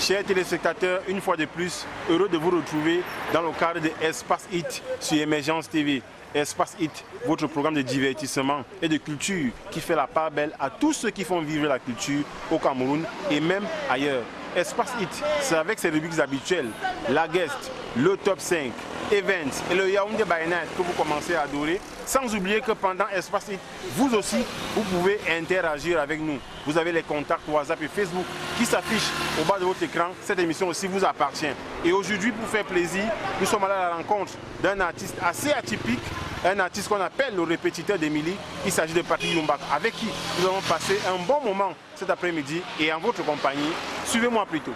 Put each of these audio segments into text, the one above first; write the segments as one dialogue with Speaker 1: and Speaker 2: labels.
Speaker 1: Chers téléspectateurs, une fois de plus, heureux de vous retrouver dans le cadre de Espace Hit sur Émergence TV. Espace Hit, votre programme de divertissement et de culture qui fait la part belle à tous ceux qui font vivre la culture au Cameroun et même ailleurs. Espace Hit, c'est avec ses rubriques habituelles, la guest, le top 5, events et le Yaoundé by Night que vous commencez à adorer. Sans oublier que pendant Espace Hit, vous aussi, vous pouvez interagir avec nous. Vous avez les contacts WhatsApp et Facebook qui s'affichent au bas de votre écran. Cette émission aussi vous appartient. Et aujourd'hui, pour faire plaisir, nous sommes allés à la rencontre d'un artiste assez atypique, un artiste qu'on appelle le répétiteur d'Émilie. Il s'agit de Patrick Lumba, avec qui nous allons passer un bon moment cet après-midi et en votre compagnie. Suivez-moi plutôt.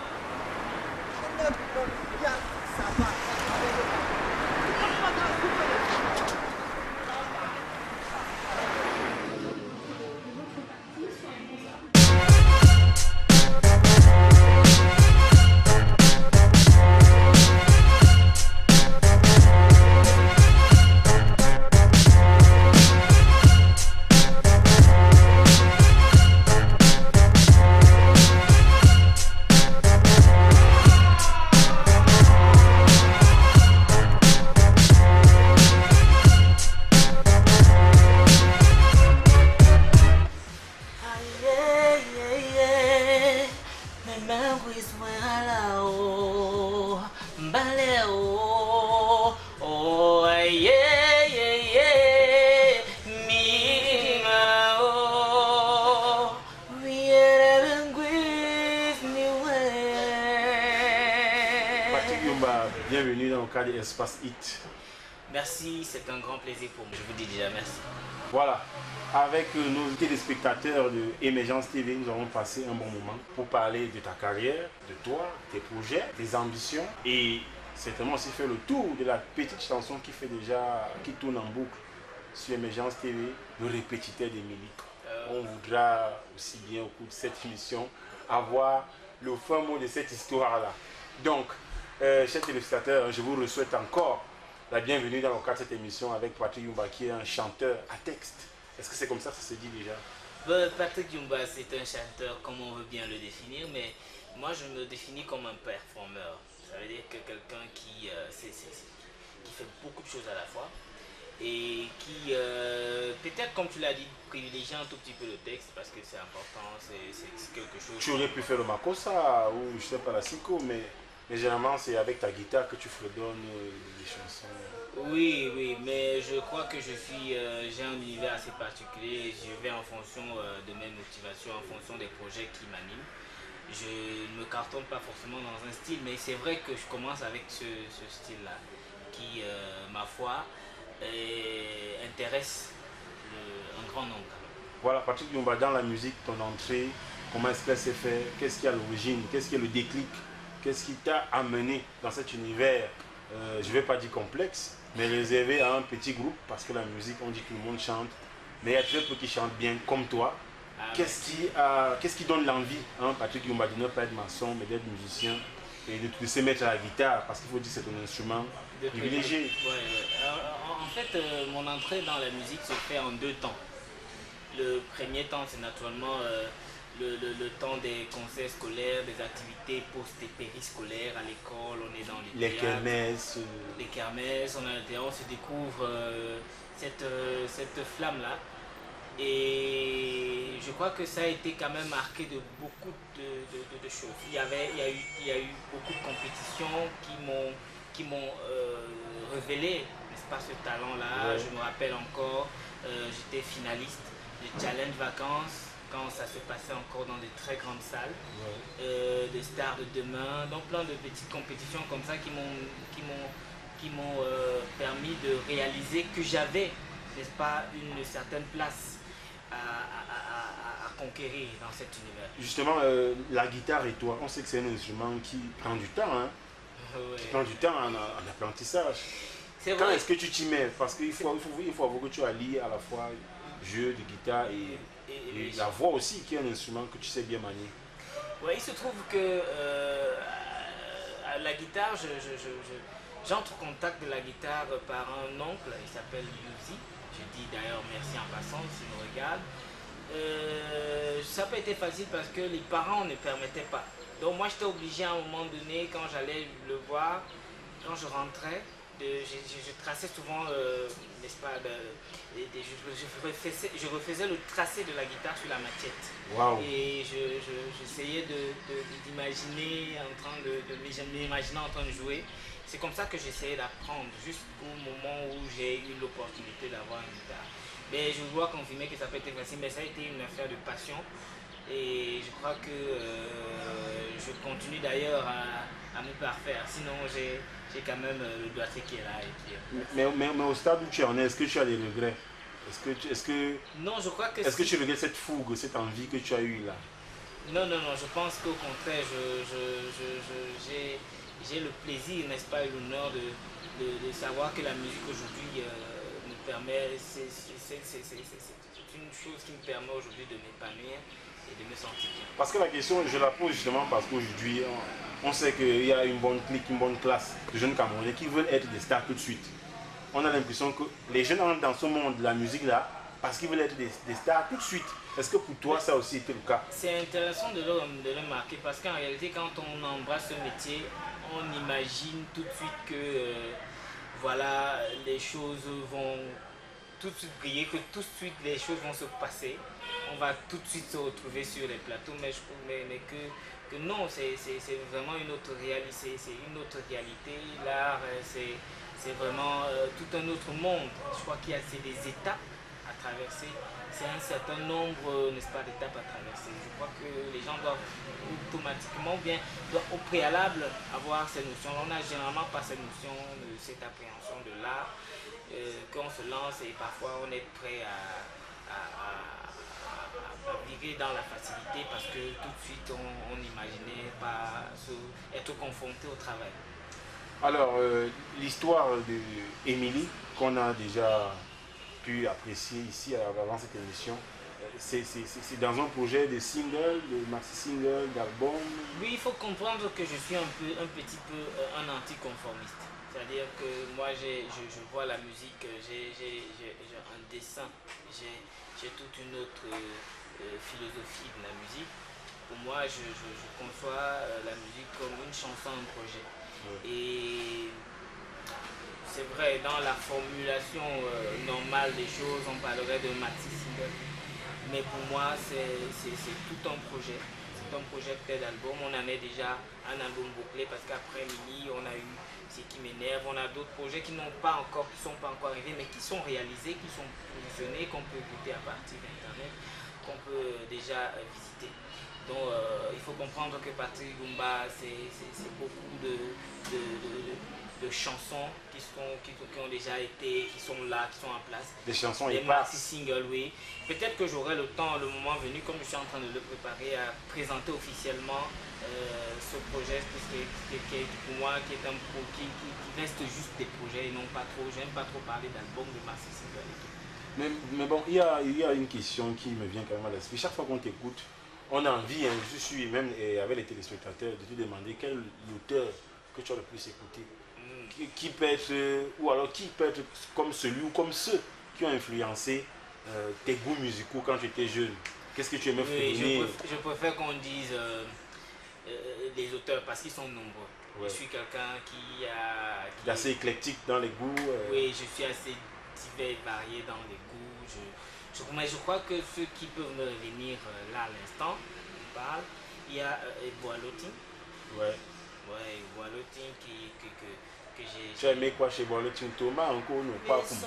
Speaker 1: Bienvenue dans le cadre d'Espace Hit.
Speaker 2: Merci, c'est un grand plaisir pour moi. Je vous dis déjà merci.
Speaker 1: Voilà, avec nos téléspectateurs de Émergence TV, nous allons passer un bon moment pour parler de ta carrière, de toi, tes projets, tes ambitions et certainement aussi faire le tour de la petite chanson qui tourne en boucle sur Émergence TV, le répétiteur d'Émilie. On voudra aussi bien au cours de cette émission avoir le fin mot de cette histoire-là. Donc, chers téléspectateurs, je vous souhaite encore la bienvenue dans le cadre de cette émission avec Patrick Lumba qui est un chanteur à texte. Est-ce que c'est comme ça que ça se dit déjà?
Speaker 2: Patrick Lumba, c'est un chanteur comme on veut bien le définir, mais moi je me définis comme un performeur. Ça veut dire que quelqu'un qui fait beaucoup de choses à la fois et qui, peut-être comme tu l'as dit, privilégie un tout petit peu le texte parce que c'est important, c'est quelque chose...
Speaker 1: Tu aurais pu faire le Makossa ou je sais pas la Siko, mais généralement c'est avec ta guitare que tu fredonnes des chansons.
Speaker 2: Oui, mais je crois que j'ai un univers assez particulier. Je vais en fonction de mes motivations, en fonction des projets qui m'animent. Je ne me cartonne pas forcément dans un style, mais c'est vrai que je commence avec ce style-là qui, ma foi, intéresse un grand nombre.
Speaker 1: Voilà, Patrick Lumba, dans la musique, ton entrée, comment est-ce qu'elle s'est faite? Qu'est-ce qui est à l'origine? Qu'est-ce qui est le déclic? Qu'est-ce qui t'a amené dans cet univers, je ne vais pas dire complexe, mais réservé à un petit groupe? Parce que la musique, on dit que le monde chante, mais il y a très peu qui chantent bien comme toi. Qu'est-ce qui donne l'envie, Patrick Lumba, de ne pas être maçon, mais d'être musicien et de se mettre à la guitare? Parce qu'il faut dire que c'est un instrument privilégié.
Speaker 2: En fait, mon entrée dans la musique se fait en deux temps. Le premier temps, c'est naturellement... Le temps des conseils scolaires, des activités post- et périscolaires à l'école, on est dans les
Speaker 1: kermesses.
Speaker 2: Les kermesses, on se découvre cette flamme-là. Et je crois que ça a été quand même marqué de beaucoup de choses. Il y a eu beaucoup de compétitions qui m'ont révélé, n'est-ce pas, ce talent-là. Ouais. Je me rappelle encore, j'étais finaliste de Challenge Vacances, quand ça se passait encore dans de très grandes salles, de Stars de Demain, donc plein de petites compétitions comme ça qui m'ont permis de réaliser que j'avais, n'est-ce pas, une certaine place à conquérir dans cet univers.
Speaker 1: Justement, la guitare et toi, on sait que c'est un instrument qui prend du temps, qui prend du temps en apprentissage. Quand est-ce que tu t'y mets? Parce qu'il faut que tu allies à la fois jeu de guitare et la voix aussi, qui est un instrument que tu sais bien manier.
Speaker 2: Oui, il se trouve que à la guitare, j'entre en contact de la guitare par un oncle, il s'appelle Yuzi. Je dis d'ailleurs merci en passant s'il me regarde. Ça n'a pas été facile parce que les parents ne permettaient pas. Donc moi j'étais obligé à un moment donné, quand j'allais le voir, quand je rentrais, je traçais souvent, n'est-ce pas, je refaisais le tracé de la guitare sur la maquette.
Speaker 1: Wow.
Speaker 2: Et j'essayais d'imaginer m'imaginer en train de jouer. C'est comme ça que j'essayais d'apprendre, jusqu'au moment où j'ai eu l'opportunité d'avoir une guitare. Mais je dois confirmer que ça peut être facile, mais ça a été une affaire de passion. Et je crois que je continue d'ailleurs à me parfaire. Sinon, j'ai quand même le doigté qui est là.
Speaker 1: Mais au stade où tu en es, est-ce que tu as des regrets?
Speaker 2: Non, je crois que
Speaker 1: est-ce que tu regrettes cette fougue, cette envie que tu as eue là?
Speaker 2: Non, je pense qu'au contraire, j'ai le plaisir, n'est-ce pas, et l'honneur de savoir que la musique aujourd'hui me permet, c'est une chose qui me permet aujourd'hui de m'épanouir et de me sentir bien.
Speaker 1: Parce que la question, je la pose justement parce qu'aujourd'hui, on sait qu'il y a une bonne clique, une bonne classe de jeunes Camerounais qui veulent être des stars tout de suite. On a l'impression que les jeunes entrent dans ce monde de la musique là parce qu'ils veulent être des stars tout de suite. Est-ce que pour toi ça a aussi été le cas?
Speaker 2: C'est intéressant de le remarquer parce qu'en réalité quand on embrasse ce métier, on imagine tout de suite que voilà, les choses vont tout de suite briller, que tout de suite les choses vont se passer. On va tout de suite se retrouver sur les plateaux, mais que non, c'est vraiment une autre réalité. C'est une autre réalité. L'art, c'est vraiment tout un autre monde. Je crois qu'il y a des étapes à traverser. C'est un certain nombre, n'est-ce pas, d'étapes à traverser. Je crois que les gens doivent automatiquement, doivent au préalable avoir ces notions. On n'a généralement pas cette notion, cette appréhension de l'art, qu'on se lance et parfois on est prêt à vivre dans la facilité parce que tout de suite on n'imaginait pas être confronté au travail.
Speaker 1: Alors, l'histoire d'Émilie, qu'on a déjà pu apprécier ici avant cette émission, c'est dans un projet de single, de maxi-single, d'album.
Speaker 2: Oui, il faut comprendre que je suis un petit peu un anticonformiste. C'est-à-dire que moi, je vois la musique, j'ai un dessin, j'ai toute une autre philosophie de la musique. Pour moi, je conçois la musique comme une chanson, un projet. Ouais. Et c'est vrai, dans la formulation normale des choses, on parlerait de maxi-single. Mais pour moi, c'est tout un projet. C'est un projet peut-être d'album. On en est déjà un album bouclé parce qu'après Mini, on a eu Ce qui m'énerve. On a d'autres projets qui sont pas encore arrivés, mais qui sont réalisés, qui sont positionnés, qu'on peut écouter à partir d'Internet, qu'on peut déjà visiter. Donc il faut comprendre que Patrick Lumumba, c'est beaucoup de chansons qui ont déjà été, qui sont là, qui sont en place.
Speaker 1: Des chansons
Speaker 2: des maxi-singles, oui. Peut-être que j'aurai le temps, le moment venu, comme je suis en train de le préparer, à présenter officiellement ce projet qui est pour moi, qui est qui reste juste des projets et non pas trop, j'aime pas trop parler d'album, de maxi-singles.
Speaker 1: Mais bon, il y a une question qui me vient quand même à l'esprit. Chaque fois qu'on t'écoute, on a envie, hein, je suis même avec les téléspectateurs, de te demander quel est l'auteur que tu as le plus écouté. Qui peut être, ou alors qui peut être comme celui ou comme ceux qui ont influencé tes goûts musicaux quand tu étais jeune. Qu'est-ce que tu aimais fredonner?
Speaker 2: Je préfère qu'on dise les auteurs parce qu'ils sont nombreux. Ouais. Je suis quelqu'un qui est
Speaker 1: assez éclectique dans les goûts.
Speaker 2: Oui, je suis assez divers et varié dans les goûts. Mais je crois que ceux qui peuvent me revenir là à l'instant, il y a Boalotin.
Speaker 1: Ouais.
Speaker 2: Ouais, Boalotin que j'ai...
Speaker 1: Tu as aimé quoi chez Boalotin? Thomas encore non pas comme...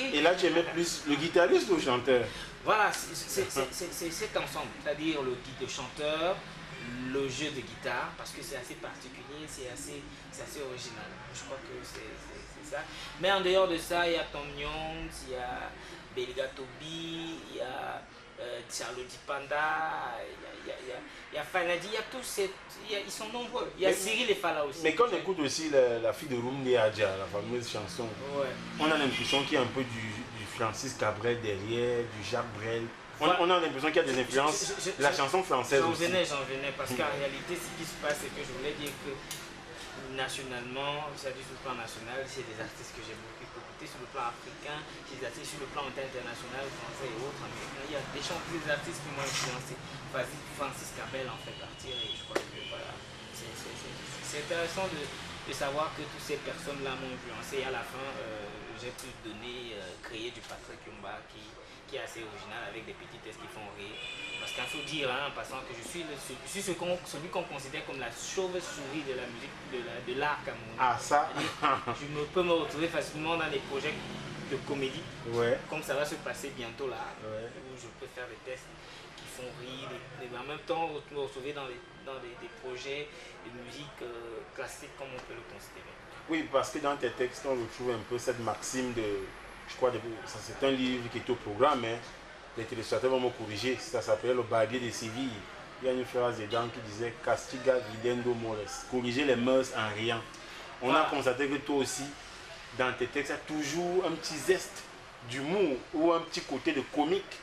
Speaker 1: Et là tu aimais plus le guitariste ou le chanteur?
Speaker 2: Voilà, c'est cet ensemble, c'est-à-dire le chanteur, le jeu de guitare, parce que c'est assez particulier, c'est assez original. Je crois que c'est ça. Mais en dehors de ça, il y a Tom Jones, il y a Belga Tobi, il y a Charlo Dipanda, il y a Fanadi, il y a tous ces... Ils sont nombreux. Il y a Cyril et Fala aussi.
Speaker 1: Mais quand on écoute aussi la fille de Rumdi Adja, la fameuse chanson, ouais, on a l'impression qu'il y a un peu du Francis Cabrel derrière, du Jacques Brel. On a l'impression qu'il y a des influences de la chanson française.
Speaker 2: J'en venais, parce qu'en réalité, ce qui se passe, c'est que je voulais dire que nationalement, c'est-à-dire sur le plan national, c'est des artistes que j'ai beaucoup écoutés, sur le plan africain, c'est des artistes sur le plan international, français et autres, américains. Il y a des artistes qui m'ont influencé. Francis Cabrel en fait partie et je crois que voilà, c'est intéressant de savoir que toutes ces personnes-là m'ont influencé. Et à la fin, j'ai pu créer du Patrick Lumumba qui est assez original avec des petits textes qui font rire. Parce qu'il faut dire en passant que je suis celui qu'on considère comme la chauve-souris de la musique, de l'art camerounais.
Speaker 1: Ah ça
Speaker 2: Je peux me retrouver facilement dans des projets de comédie, comme ça va se passer bientôt là, où je peux faire des textes qui font rire, mais en même temps me retrouver dans des projets de musique classique comme on peut le considérer.
Speaker 1: Oui, parce que dans tes textes, on retrouve un peu cette maxime de, je crois, ça c'est un livre qui est au programme, hein. Les téléspectateurs vont me corriger, ça s'appelait Le Barbier de Séville. Il y a une phrase dedans qui disait Castiga videndo mores, corriger les mœurs en riant. On a constaté que toi aussi, dans tes textes, il y a toujours un petit zeste d'humour ou un petit côté de comique.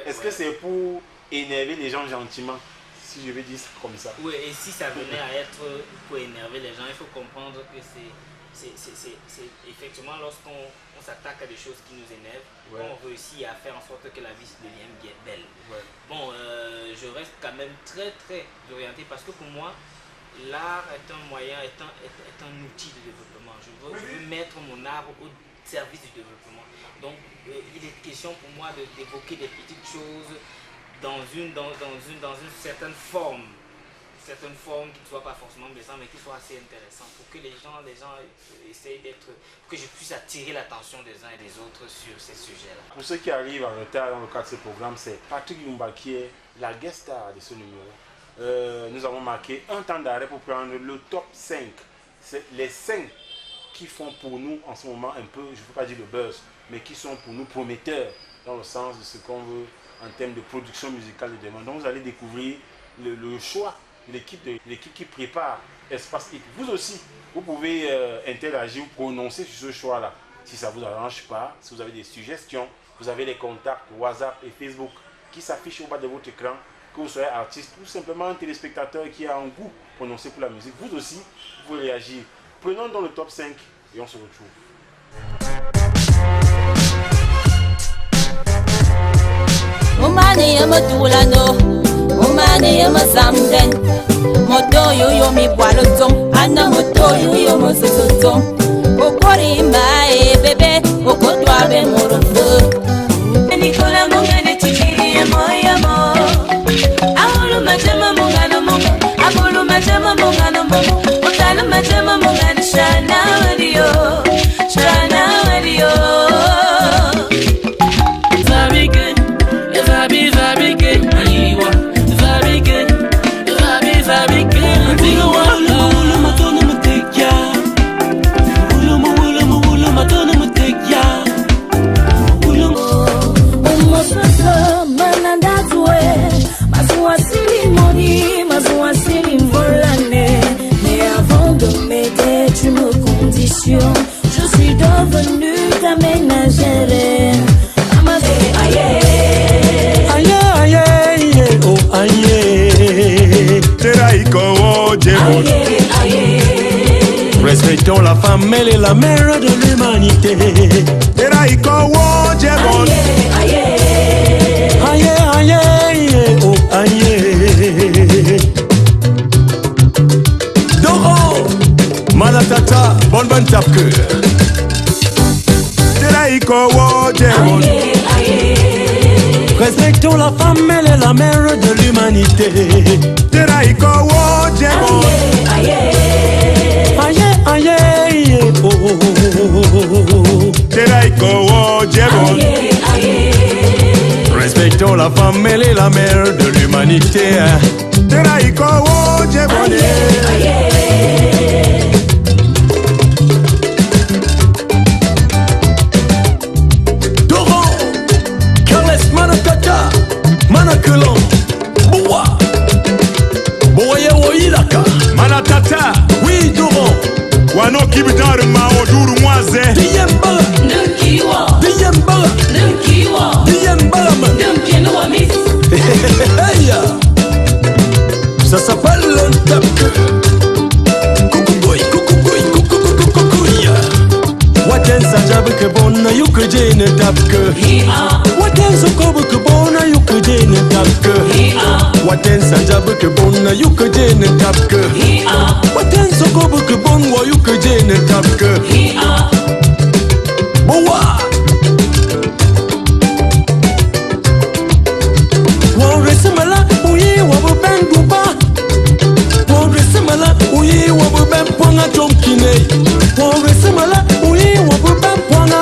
Speaker 1: Est-ce que c'est pour énerver les gens gentiment, si je vais dire ça comme ça?
Speaker 2: Oui, et si ça venait à être pour énerver les gens, il faut comprendre que c'est effectivement lorsqu'on s'attaque à des choses qui nous énervent, on réussit à faire en sorte que la vie devienne bien belle. Bon, je reste quand même très très orienté parce que pour moi, l'art est un moyen, est un outil de développement. Je veux mettre mon art au service du développement. Donc, il est question pour moi d'évoquer des petites choses dans une certaine forme. Certaines formes qui ne soient pas forcément blessantes, mais qui soient assez intéressantes pour que les gens essayent que je puisse attirer l'attention des uns et des autres sur ces sujets-là.
Speaker 1: Pour ceux qui arrivent en retard dans le cadre de ce programme, c'est Patrick Lumumba qui est la guest star de ce numéro. Nous avons marqué un temps d'arrêt pour prendre le top 5. C'est les 5 qui font pour nous en ce moment un peu, je ne veux pas dire le buzz, mais qui sont pour nous prometteurs dans le sens de ce qu'on veut en termes de production musicale de demain. Donc vous allez découvrir le choix de l'équipe qui prépare Espace Hit. Vous aussi, vous pouvez interagir ou prononcer sur ce choix-là. Si ça ne vous arrange pas, si vous avez des suggestions, vous avez les contacts WhatsApp et Facebook qui s'affichent au bas de votre écran, que vous soyez artiste ou simplement un téléspectateur qui a un goût prononcé pour la musique. Vous aussi, vous pouvez réagir. Prenons dans le top 5 et on se retrouve.
Speaker 3: Umani yamatulano, umani yamasamden. Moto yo mi boalotong, ana moto yo mo sosotong. Okori mbae bebe, okotwa be morofo. Nikola mongane chikiri moya mo. Ahulu majema mongana mo, ahulu majema mongana mo. Otalu majema mongana shana wadio, shana wadio. Very good. Very good, Aniwa. Very good, very good. Diga wala matona mutekya. Wula matona mutekya. Umosasa mananda tuwe. Mazuasili moni, mazuasili volane. Mais avant de m'aider, tu me conditionnes. Je suis devenue ta ménagère.
Speaker 4: Respectons la femme, elle est la mère de l'humanité. Doro, Malatata, bonne tape cœur. Respectons la femme, elle est la mère de l'humanité. Respectons la femme, elle est la mère de l'humanité. Doro, Carles Manakata, Manakulon, Boa, Boye Woyilaka, Manatata, oui Doro, Wano Kibitar Mao Duru Mwaze, Diemba, Nukiwa, Diemba, Nukiwa, Diemba, Nukiwa, tapke watenso kobu ke bona yuke jene tapke watensa jabu ke bona yuke jene tapke watenso kobu ke bonwa yuke jene tapke bowa wa resemala uyi wa ben duba wa resemala uyi wa ben ponga jomkine wa resemala uyi wa ben ponga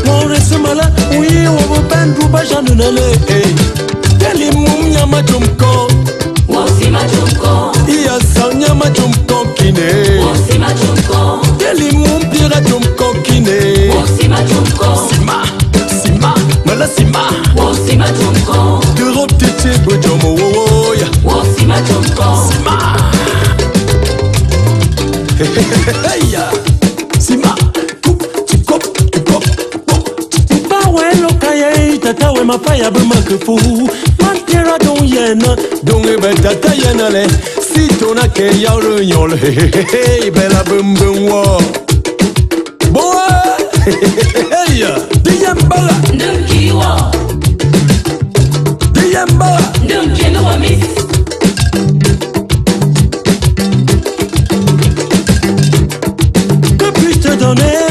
Speaker 4: wa resemala uyi wa ben duba janunale deli mum nyama jomko
Speaker 3: wa si ma jomko
Speaker 4: iya sanya ma jomko kine
Speaker 3: wa si ma jomko
Speaker 4: deli mum pira jomko kine
Speaker 3: wa si ma jomko
Speaker 4: sima mala sima
Speaker 3: wa si ma jomko
Speaker 4: Europe tete bojomo woya
Speaker 3: wa si ma jomko
Speaker 4: Heya Sima Tukop Bawe lokaye tatawe mapaya bemakefu Matera don yena Don ebe tata yena le Sitona ke yauro nyole Hey bela bum bum wo Boa Heya Diyembala
Speaker 3: Ndunkiwa
Speaker 4: Diyembala
Speaker 3: Ndunkino wa miss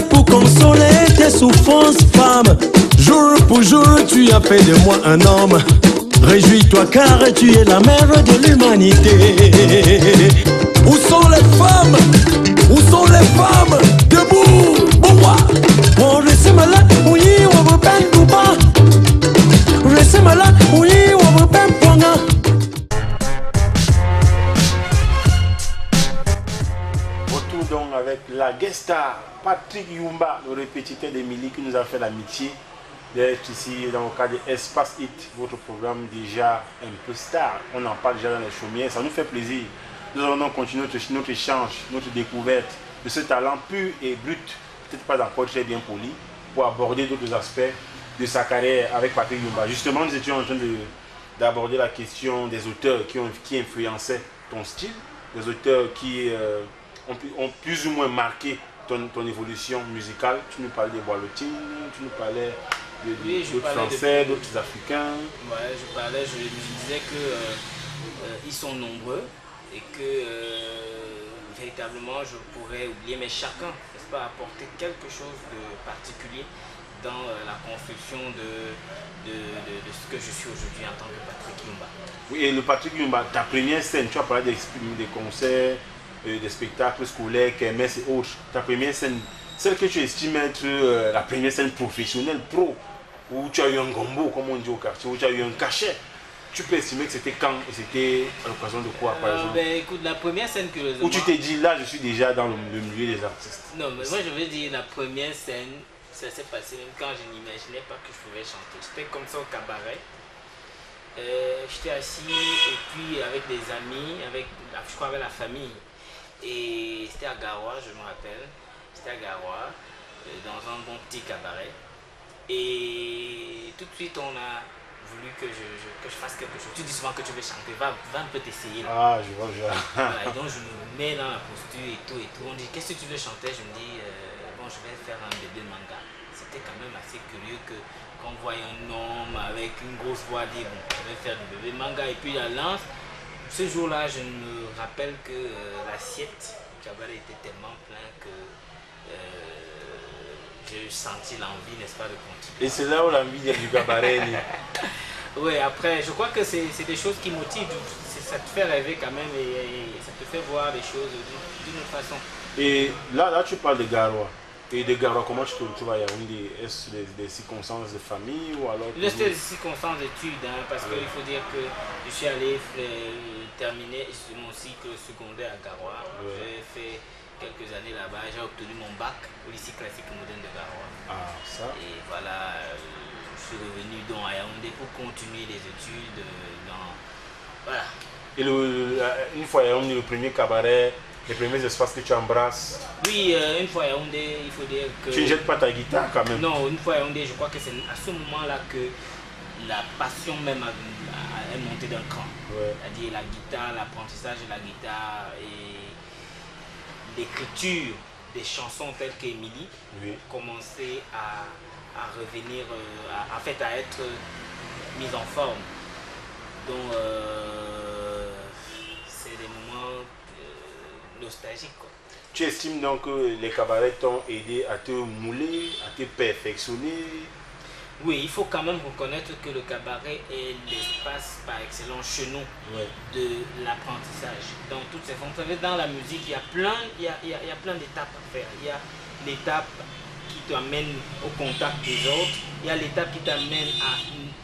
Speaker 4: Pour consoler tes souffrances, femme. Jour pour jour, tu as fait de moi un homme. Réjouis-toi car tu es la mère de l'humanité. Où sont les femmes? Où sont les femmes? Debout, bois. On reste malade, oui, on veut pas nous pas. Reste malade, oui, on veut pas prendre.
Speaker 1: Donc avec la guest star Patrick Yumba, le répétiteur d'Emily, qui nous a fait l'amitié d'être ici dans le cadre de Espace Hit, votre programme déjà un peu star. On en parle déjà dans les chaumières, ça nous fait plaisir. Nous allons continuer notre échange, notre découverte de ce talent pur et brut, peut-être pas encore très bien poli, pour aborder d'autres aspects de sa carrière avec Patrick Yumba. Justement, nous étions en train d'aborder la question des auteurs qui influençaient ton style, des auteurs qui ont plus ou moins marqué ton évolution musicale. Tu nous parlais des Boilotines, tu nous parlais d'autres Français, d'autres Africains.
Speaker 2: Ouais, je disais que ils sont nombreux et que véritablement je pourrais oublier, mais chacun, n'est-ce pas, apporter quelque chose de particulier dans la construction de ce que je suis aujourd'hui en tant que Patrick Yumba.
Speaker 1: Oui, et le Patrick Yumba, ta première scène, tu as parlé des concerts, des spectacles scolaires, kermesse et autres. Ta première scène, celle que tu estimes être la première scène professionnelle, pro, où tu as eu un gombo, comme on dit au quartier, où tu as eu un cachet, tu peux estimer que c'était quand et c'était à l'occasion de quoi, par exemple?
Speaker 2: Écoute, la première scène que
Speaker 1: où tu t'es dit, là, je suis déjà dans le milieu des artistes.
Speaker 2: Non, mais moi, je veux dire, la première scène, ça s'est passé même quand je n'imaginais pas que je pouvais chanter. J'étais comme ça au cabaret. J'étais assis et puis avec des amis, je crois avec la famille. Et c'était à Garoua, je me rappelle. C'était à Garoua, dans un bon petit cabaret. Et tout de suite, on a voulu que je fasse quelque chose. Tu dis souvent que tu veux chanter, va un peu t'essayer.
Speaker 1: Ah, je vois.
Speaker 2: Voilà, et donc je me mets dans la posture et tout. On dit, qu'est-ce que tu veux chanter? Je me dis, bon, je vais faire un bébé manga. C'était quand même assez curieux qu'on voit un homme avec une grosse voix dire, bon, je vais faire du bébé manga. Et puis la lance. Ce jour-là, je me rappelle que l'assiette du cabaret était tellement pleine que j'ai senti l'envie, n'est-ce pas, de continuer.
Speaker 1: Et c'est là où l'envie du cabaret est née.
Speaker 2: Oui, après, je crois que c'est des choses qui motivent. Ça te fait rêver quand même et ça te fait voir les choses d'une autre façon.
Speaker 1: Et là, tu parles de Garoua. Et de Garoua, comment tu te retrouves à Yaoundé? Est-ce des circonstances de famille ou alors...
Speaker 2: C'était des circonstances d'études, hein, parce qu'il faut dire que je suis allé terminer mon cycle secondaire à Garoua. J'ai fait quelques années là-bas, j'ai obtenu mon bac au lycée classique moderne de Garoua.
Speaker 1: Ah, ça.
Speaker 2: Et voilà, je suis revenu donc à Yaoundé pour continuer les études Voilà.
Speaker 1: Et une fois à Yaoundé, le premier cabaret, les premiers espaces que tu embrasses?
Speaker 2: Oui, une fois à Yaoundé, il faut dire que...
Speaker 1: Tu ne jettes pas ta guitare quand même?
Speaker 2: Non, une fois à Yaoundé, je crois que c'est à ce moment-là que la passion même est montée d'un cran.
Speaker 1: Ouais.
Speaker 2: C'est-à-dire la guitare, l'apprentissage de la guitare et l'écriture des chansons telles qu'Emily commençait à revenir, en fait à être mise en forme. Donc c'est des moments nostalgiques, quoi.
Speaker 1: Tu estimes donc que les cabarets t'ont aidé à te mouler, à te perfectionner?
Speaker 2: Oui, il faut quand même reconnaître que le cabaret est l'espace par excellence chez nous de l'apprentissage. Dans toutes ses formes. Vous savez, dans la musique, il y a plein d'étapes à faire. Il y a l'étape qui t'amène au contact des autres. Il y a l'étape qui t'amène à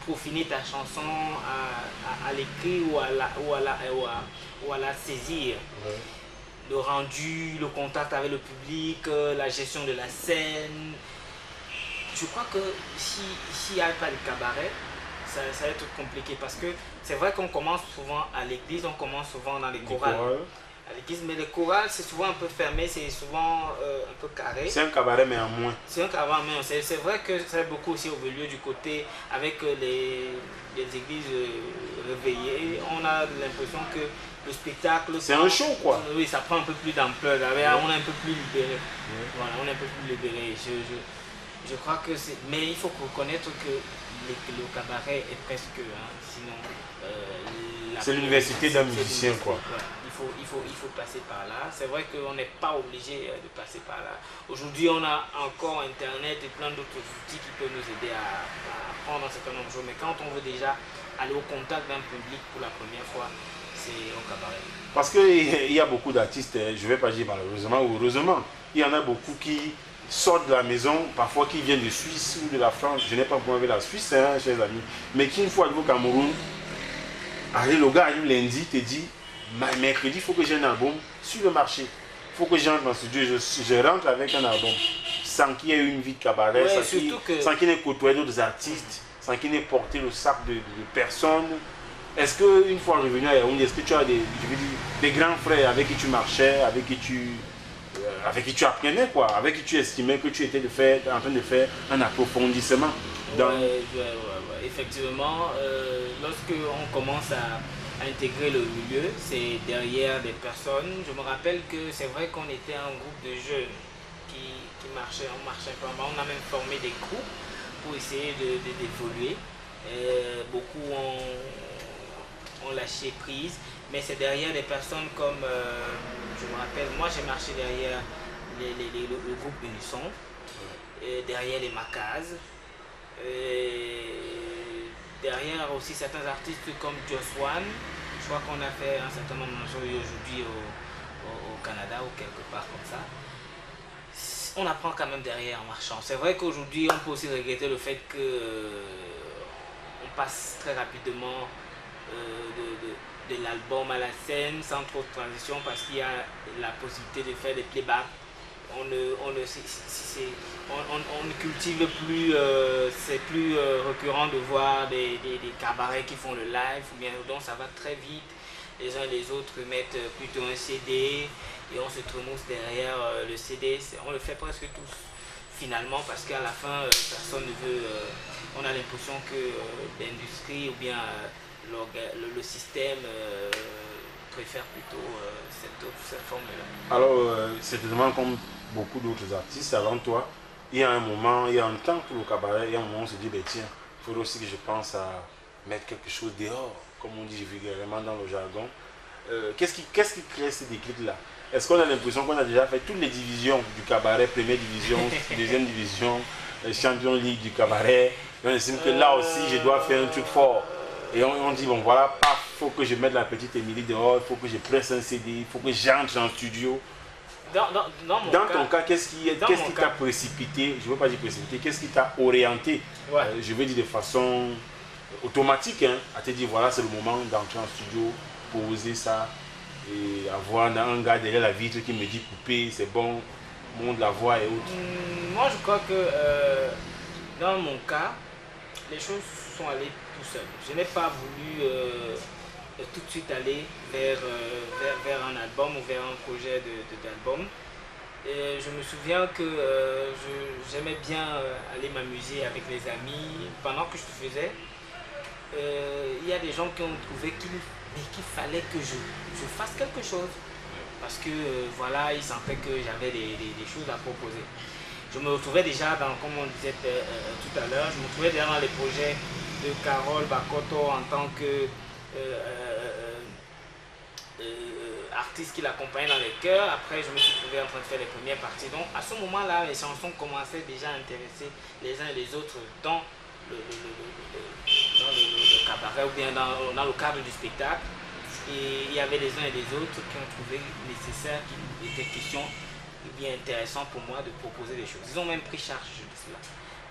Speaker 2: peaufiner ta chanson, à l'écrire ou à la saisir. Le rendu, le contact avec le public, la gestion de la scène. Je crois que s'il n'y a pas de cabaret, ça va être compliqué parce que c'est vrai qu'on commence souvent à l'église, on commence souvent dans les chorales. À l'église, mais les chorales, c'est souvent un peu fermé, c'est souvent un peu carré.
Speaker 1: C'est un cabaret, mais en moins.
Speaker 2: C'est un cabaret, mais c'est vrai que ça a beaucoup aussi évolué du côté avec les églises réveillées. On a l'impression que le spectacle...
Speaker 1: C'est un show, quoi.
Speaker 2: Oui, ça prend un peu plus d'ampleur. On est un peu plus libéré. Voilà, on est un peu plus libéré. Je crois que c'est... Mais il faut reconnaître que le cabaret est presque... sinon...
Speaker 1: c'est l'université d'un musicien, quoi.
Speaker 2: Ouais. Il faut passer par là. C'est vrai qu'on n'est pas obligé de passer par là. Aujourd'hui, on a encore Internet et plein d'autres outils qui peuvent nous aider à apprendre un certain nombre de choses. Mais quand on veut déjà aller au contact d'un public pour la première fois, c'est au cabaret.
Speaker 1: Parce qu'il y a beaucoup d'artistes, je ne vais pas dire malheureusement ou heureusement, il y en a beaucoup qui sortent de la maison, parfois qui viennent de Suisse ou de la France. Je n'ai pas beaucoup avec la Suisse, hein, chers amis. Mais qui, une fois arrivé au Cameroun, le gars arrive lundi, te dit, mercredi, il faut que j'ai un album sur le marché. Il faut que j'entre dans ce studio, je rentre avec un album, sans qu'il y ait une vie de cabaret, sans qu'il n'ait côtoyé d'autres artistes, sans qu'il n'ait porté le sac de personnes. Est-ce qu'une fois revenu à Yaoundé, est-ce que tu as des grands frères avec qui tu marchais, avec qui tu apprenais, quoi, avec qui tu estimais que tu étais en train de faire un approfondissement dans...
Speaker 2: Effectivement, lorsque on commence à intégrer le milieu, c'est derrière des personnes. Je me rappelle que c'est vrai qu'on était un groupe de jeunes qui marchaient, on marchait pas mal. On a même formé des groupes pour essayer d'évoluer. Beaucoup ont lâché prise, mais c'est derrière des personnes comme, je me rappelle, moi j'ai marché derrière le groupe Unisson, derrière les Macaz, derrière aussi certains artistes comme Joss One. Je crois qu'on a fait un certain nombre de choses aujourd'hui au Canada ou quelque part comme ça. On apprend quand même derrière en marchant. C'est vrai qu'aujourd'hui on peut aussi regretter le fait que on passe très rapidement de l'album à la scène sans trop de transition parce qu'il y a la possibilité de faire des playbacks. On ne cultive plus, c'est plus récurrent de voir des cabarets qui font le live, ou bien donc ça va très vite. Les uns et les autres mettent plutôt un CD et on se trémousse derrière le CD. On le fait presque tous finalement parce qu'à la fin personne ne veut. On a l'impression que l'industrie ou bien le système préfère plutôt cette forme-là.
Speaker 1: Alors, certainement comme beaucoup d'autres artistes avant toi, il y a un moment, il y a un temps pour le cabaret, il y a un moment où on se dit, ben tiens, il faudrait aussi que je pense à mettre quelque chose dehors, comme on dit vulgairement dans le jargon. Qu'est-ce qui crée ces déclics-là? Est-ce qu'on a l'impression qu'on a déjà fait toutes les divisions du cabaret, première division, deuxième division, Champions League du cabaret, et on estime que là aussi je dois faire un truc fort. Et on dit, bon voilà, il faut que je mette la petite Émilie dehors, il faut que je presse un CD, il faut que j'entre en studio. Dans ton cas, qu'est-ce qui t'a précipité, je ne veux pas dire précipité, qu'est-ce qui t'a orienté, je veux dire de façon automatique, hein, à te dire, voilà, c'est le moment d'entrer en studio, poser ça, et avoir un gars derrière la vitre qui me dit, couper, c'est bon, monte la voix et autres.
Speaker 2: Moi, je crois que dans mon cas, les choses sont allées tout seul. Je n'ai pas voulu tout de suite aller vers un album ou vers un projet d'album. Je me souviens que j'aimais bien aller m'amuser avec les amis. Pendant que je le faisais, il y a des gens qui ont trouvé qu'il fallait que je fasse quelque chose. Parce que voilà, ils sentaient que j'avais des choses à proposer. je me retrouvais déjà dans, comme on disait tout à l'heure, je me retrouvais déjà dans les projets de Carole Bakoto en tant que artiste qui l'accompagnait dans les chœurs. Après, je me suis trouvé en train de faire les premières parties. Donc, à ce moment-là, les chansons commençaient déjà à intéresser les uns et les autres dans le cabaret ou bien dans le cadre du spectacle. Et il y avait les uns et les autres qui ont trouvé nécessaire, qu'il était question et bien intéressant pour moi de proposer des choses. Ils ont même pris charge de cela.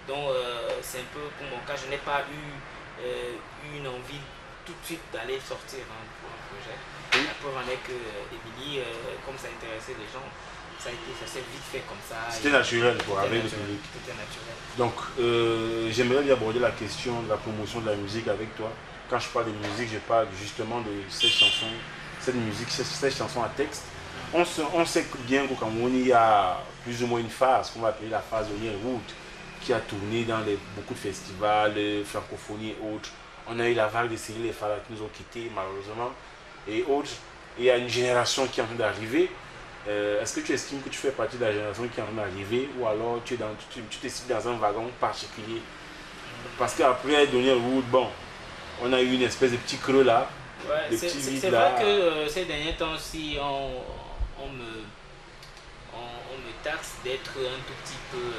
Speaker 2: Donc, c'est un peu pour mon cas, je n'ai pas eu une envie tout de suite d'aller sortir pour un projet. La preuve en est que Émilie, comme ça intéressait les gens, ça s'est vite fait comme ça.
Speaker 1: C'était naturel pour avec le public.
Speaker 2: C'était naturel.
Speaker 1: Donc, j'aimerais bien aborder la question de la promotion de la musique avec toi. Quand je parle de musique, je parle justement de ces chansons, cette musique, ces chansons à texte. On sait bien qu'au Cameroun, il y a plus ou moins une phase qu'on va appeler la phase de Nierwood, qui a tourné dans beaucoup de festivals, francophonie et autres. On a eu la vague de Cyril et Fala qui nous ont quittés malheureusement et autres. Il y a une génération qui est en train d'arriver. Est-ce que tu estimes que tu fais partie de la génération qui est en train d'arriver ou alors tu t'es situé dans un wagon particulier? Parce qu'après Donny Wood, bon, on a eu une espèce de petit creux là.
Speaker 2: Ouais, c'est vrai que ces derniers temps-ci, on me taxe d'être un tout petit peu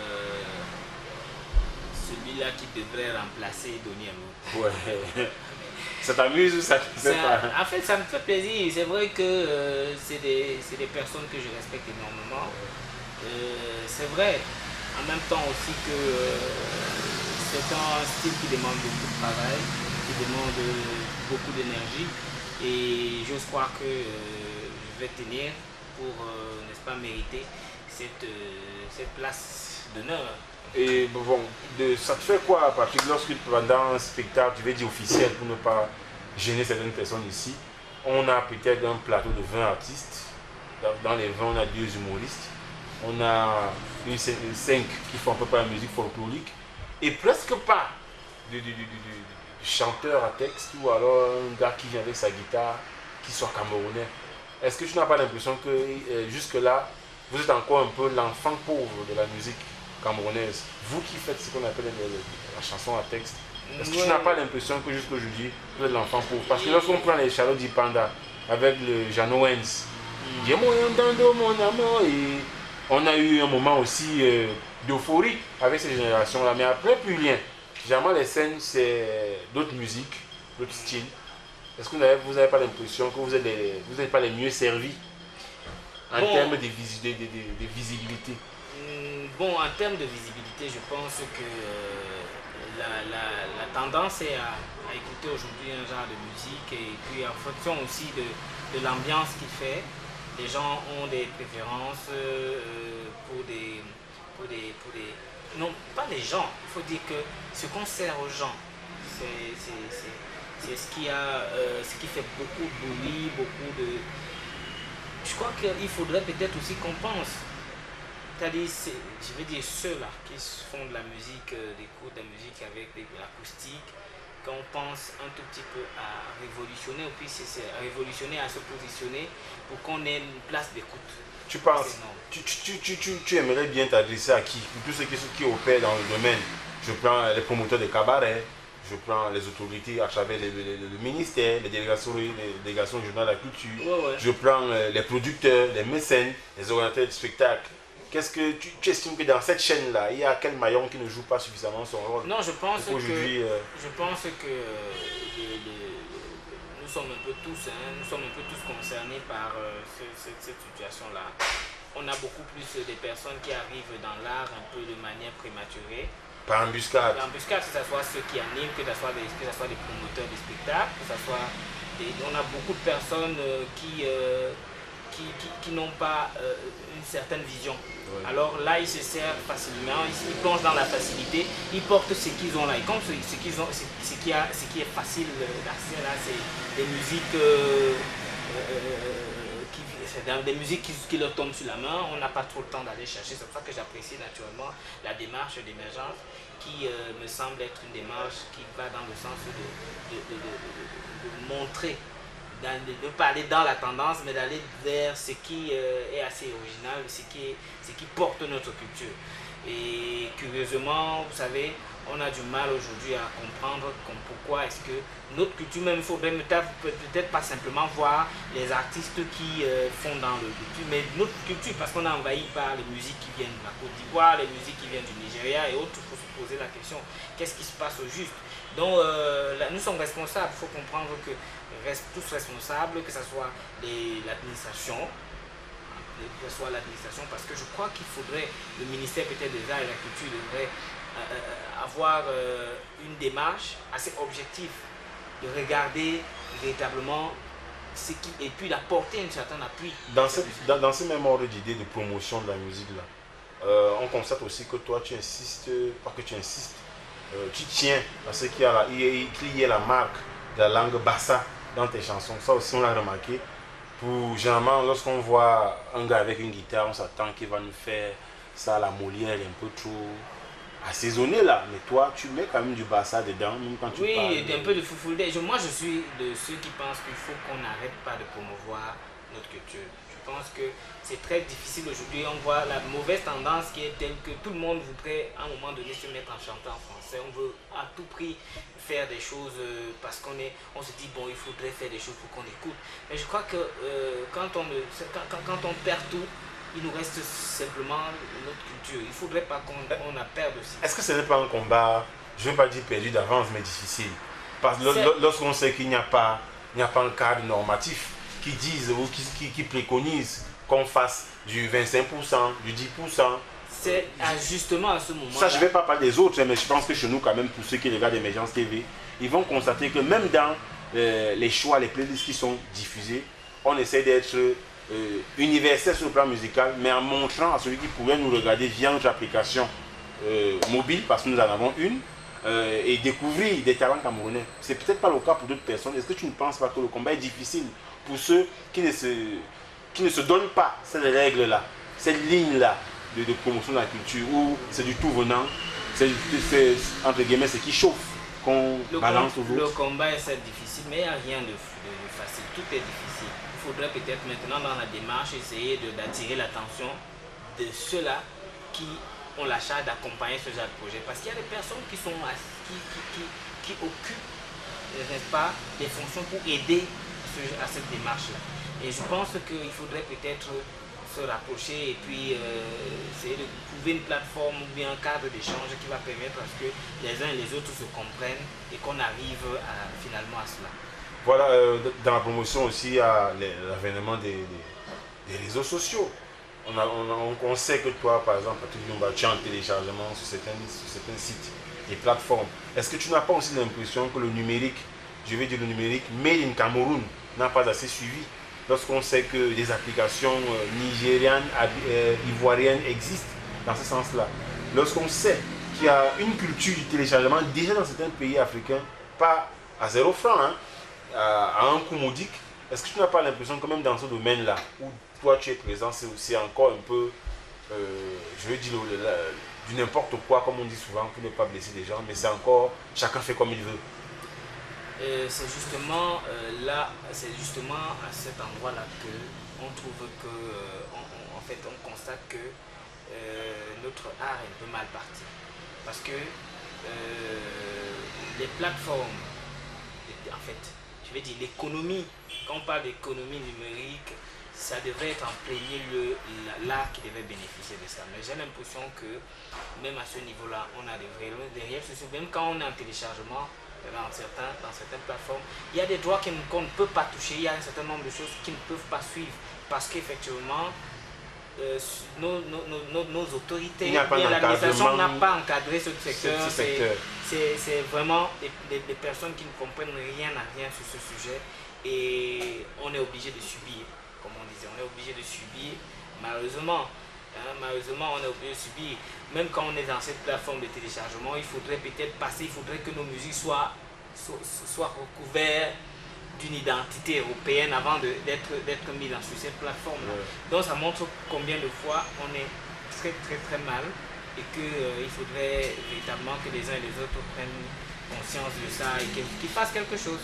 Speaker 2: celui-là qui devrait remplacer Donny Wood.
Speaker 1: Ouais. Ça t'amuse ou ça te fait pas?
Speaker 2: En fait, ça me fait plaisir. C'est vrai que c'est des personnes que je respecte énormément. C'est vrai. En même temps aussi que c'est un style qui demande beaucoup de travail, qui demande beaucoup d'énergie. Et j'ose croire que je vais tenir pour, n'est-ce pas, mériter cette place d'honneur.
Speaker 1: Et bon, ça te fait quoi, Patrick, lorsque pendant un spectacle, je vais dire officiel pour ne pas gêner certaines personnes ici, on a peut-être un plateau de 20 artistes. Dans les 20, on a 2 humoristes. On a 5 qui font à peu près la musique folklorique. Et presque pas de chanteur à texte ou alors un gars qui vient avec sa guitare, qui soit camerounais. Est-ce que tu n'as pas l'impression que jusque-là, vous êtes encore un peu l'enfant pauvre de la musique camerounaise, vous qui faites ce qu'on appelle la chanson à texte, est-ce que tu n'as pas l'impression que jusqu'aujourd'hui vous êtes l'enfant pauvre? Parce que lorsqu'on prend les Charlotte Dipanda avec le Jean Owens, mon amour, et on a eu un moment aussi d'euphorie avec ces générations-là, mais après plus rien. Généralement les scènes c'est d'autres musiques, d'autres styles. Est-ce que vous n'avez pas l'impression que vous n'êtes pas les mieux servis en termes de visibilité?
Speaker 2: Bon, en termes de visibilité, je pense que la tendance est à écouter aujourd'hui un genre de musique et puis en fonction aussi de l'ambiance qu'il fait, les gens ont des préférences pour des... Non, pas les gens, il faut dire que ce qu'on sert aux gens, c'est ce qui fait beaucoup de bruit, beaucoup de... Je crois qu'il faudrait peut-être aussi qu'on pense. C'est-à-dire, je veux dire, ceux-là qui font de la musique, d'écoute, de la musique avec l'acoustique, qu'on pense un tout petit peu à révolutionner, ou puis c'est à révolutionner, à se positionner pour qu'on ait une place d'écoute.
Speaker 1: Tu penses, tu aimerais bien t'adresser à qui? Pour tous ceux qui opèrent dans le domaine. Je prends les promoteurs de cabaret, je prends les autorités à travers le ministère, les délégations régionales de la culture, je prends les producteurs, les mécènes, les organisateurs de spectacles. Qu'est-ce que tu estimes que dans cette chaîne-là, il y a quel maillon qui ne joue pas suffisamment son rôle?
Speaker 2: Non, je pense que nous sommes un peu tous concernés par cette situation-là. On a beaucoup plus de personnes qui arrivent dans l'art un peu de manière prématurée.
Speaker 1: Par embuscade.
Speaker 2: Par embuscade, que ce soit ceux qui animent, que ce soit des promoteurs de spectacles, on a beaucoup de personnes qui n'ont pas une certaine vision. Ouais. Alors là, ils se servent facilement, ils plongent dans la facilité, ils portent ce qu'ils ont là. Et comme ce qui est facile d'accès là, c'est des musiques des musiques qui leur tombent sur la main. On n'a pas trop le temps d'aller chercher. C'est pour ça que j'apprécie naturellement la démarche d'émergence qui me semble être une démarche qui va dans le sens de montrer, de parler dans la tendance, mais d'aller vers ce qui est assez original, ce qui porte notre culture. Et curieusement, vous savez, on a du mal aujourd'hui à comprendre pourquoi est-ce que notre culture, même il faudrait peut-être pas simplement voir les artistes qui font dans le culture, mais notre culture, parce qu'on est envahi par les musiques qui viennent de la Côte d'Ivoire, les musiques qui viennent du Nigeria et autres. Il faut se poser la question, qu'est-ce qui se passe au juste? Donc nous sommes responsables, il faut comprendre que reste tous responsables, que ce soit l'administration, parce que je crois qu'il faudrait, le ministère peut-être des Arts et de la Culture devrait avoir une démarche assez objective, de regarder véritablement ce qui, et puis d'apporter un certain appui.
Speaker 1: Dans ce même ordre d'idée de promotion de la musique là, on constate aussi que toi tu insistes, pas que tu insistes, tu tiens à ce qu'il y ait la marque de la langue bassa dans tes chansons. Ça aussi on l'a remarqué. Généralement, lorsqu'on voit un gars avec une guitare, on s'attend qu'il va nous faire ça à la Molière, un peu trop assaisonné là. Mais toi, tu mets quand même du bassa dedans, même quand tu parles.
Speaker 2: Oui, un peu de foufouldé. Moi, je suis de ceux qui pensent qu'il faut qu'on n'arrête pas de promouvoir notre culture. Je pense que c'est très difficile aujourd'hui. On voit la mauvaise tendance qui est telle que tout le monde voudrait à un moment donné se mettre en chantant en français. On veut à tout prix faire des choses parce on se dit bon, il faudrait faire des choses pour qu'on écoute. Mais je crois que quand on perd tout, il nous reste simplement notre culture. Il ne faudrait pas qu'on la perde aussi.
Speaker 1: Est-ce que ce n'est pas un combat, je ne veux pas dire perdu d'avance, mais difficile? Parce que lorsqu'on sait qu'il n'y a pas un cadre normatif qui dise ou qui préconise qu'on fasse du 25%, du 10%.
Speaker 2: C'est justement à ce moment-là.
Speaker 1: Ça, je ne vais pas parler des autres, mais je pense que chez nous, quand même, pour ceux qui regardent Emergence TV, ils vont constater que même dans les choix, les playlists qui sont diffusés, on essaie d'être universel sur le plan musical, mais en montrant à celui qui pourrait nous regarder via notre application mobile, parce que nous en avons une, et découvrir des talents camerounais. C'est peut-être pas le cas pour d'autres personnes. Est-ce que tu ne penses pas que le combat est difficile pour ceux qui ne se donnent pas ces règles-là, cette ligne-là de promotion de la culture, où c'est du tout venant, c'est entre guillemets ce qui chauffe qu'on balance aux autres?
Speaker 2: Le combat est certes difficile, mais il n'y a rien de facile. Tout est difficile. Il faudrait peut-être maintenant dans la démarche essayer d'attirer l'attention de ceux-là qui ont la charge d'accompagner ce genre de projet. Parce qu'il y a des personnes qui occupent, n'est-ce pas, des fonctions pour aider à cette démarche-là. Et je pense qu'il faudrait peut-être se rapprocher et puis essayer de trouver une plateforme ou bien un cadre d'échange qui va permettre à ce que les uns et les autres se comprennent et qu'on arrive finalement à cela.
Speaker 1: Voilà, dans la promotion aussi, il y a l'avènement des réseaux sociaux. On sait que toi, par exemple, tu es en téléchargement sur certains sites et plateformes. Est-ce que tu n'as pas aussi l'impression que le numérique, je vais dire le numérique, made in Cameroun, n'a pas assez suivi? Lorsqu'on sait que des applications nigérianes, ivoiriennes existent dans ce sens-là. Lorsqu'on sait qu'il y a une culture du téléchargement déjà dans certains pays africains, pas à 0 francs, hein, à un coût modique, est-ce que tu n'as pas l'impression que même dans ce domaine-là, où toi tu es présent, c'est aussi encore un peu, je veux dire, du n'importe quoi, comme on dit souvent, pour ne pas blesser les gens, mais c'est encore, chacun fait comme il veut.
Speaker 2: C'est justement là, c'est justement à cet endroit-là qu'on trouve que, en fait, on constate que notre art est un peu mal parti. Parce que les plateformes, en fait, je vais dire l'économie, quand on parle d'économie numérique, ça devrait être en premier lieu l'art qui devait bénéficier de ça. Mais j'ai l'impression que même à ce niveau-là, on a des réels sociaux, même quand on est en téléchargement, dans certaines plateformes, il y a des droits qu'on ne peut pas toucher, il y a un certain nombre de choses qui ne peuvent pas suivre parce qu'effectivement nos autorités, l'administration n'a pas encadré ce secteur. C'est vraiment des personnes qui ne comprennent rien à rien sur ce sujet et on est obligé de subir, comme on disait, on est obligé de subir malheureusement. Malheureusement, on est obligé de subir. Même quand on est dans cette plateforme de téléchargement, il faudrait peut-être passer, il faudrait que nos musiques soient recouvertes d'une identité européenne avant d'être mises sur cette plateforme. Ouais. Donc ça montre combien de fois on est très très très mal et qu'il faudrait véritablement que les uns et les autres prennent conscience de ça et qu'ils fassent quelque chose.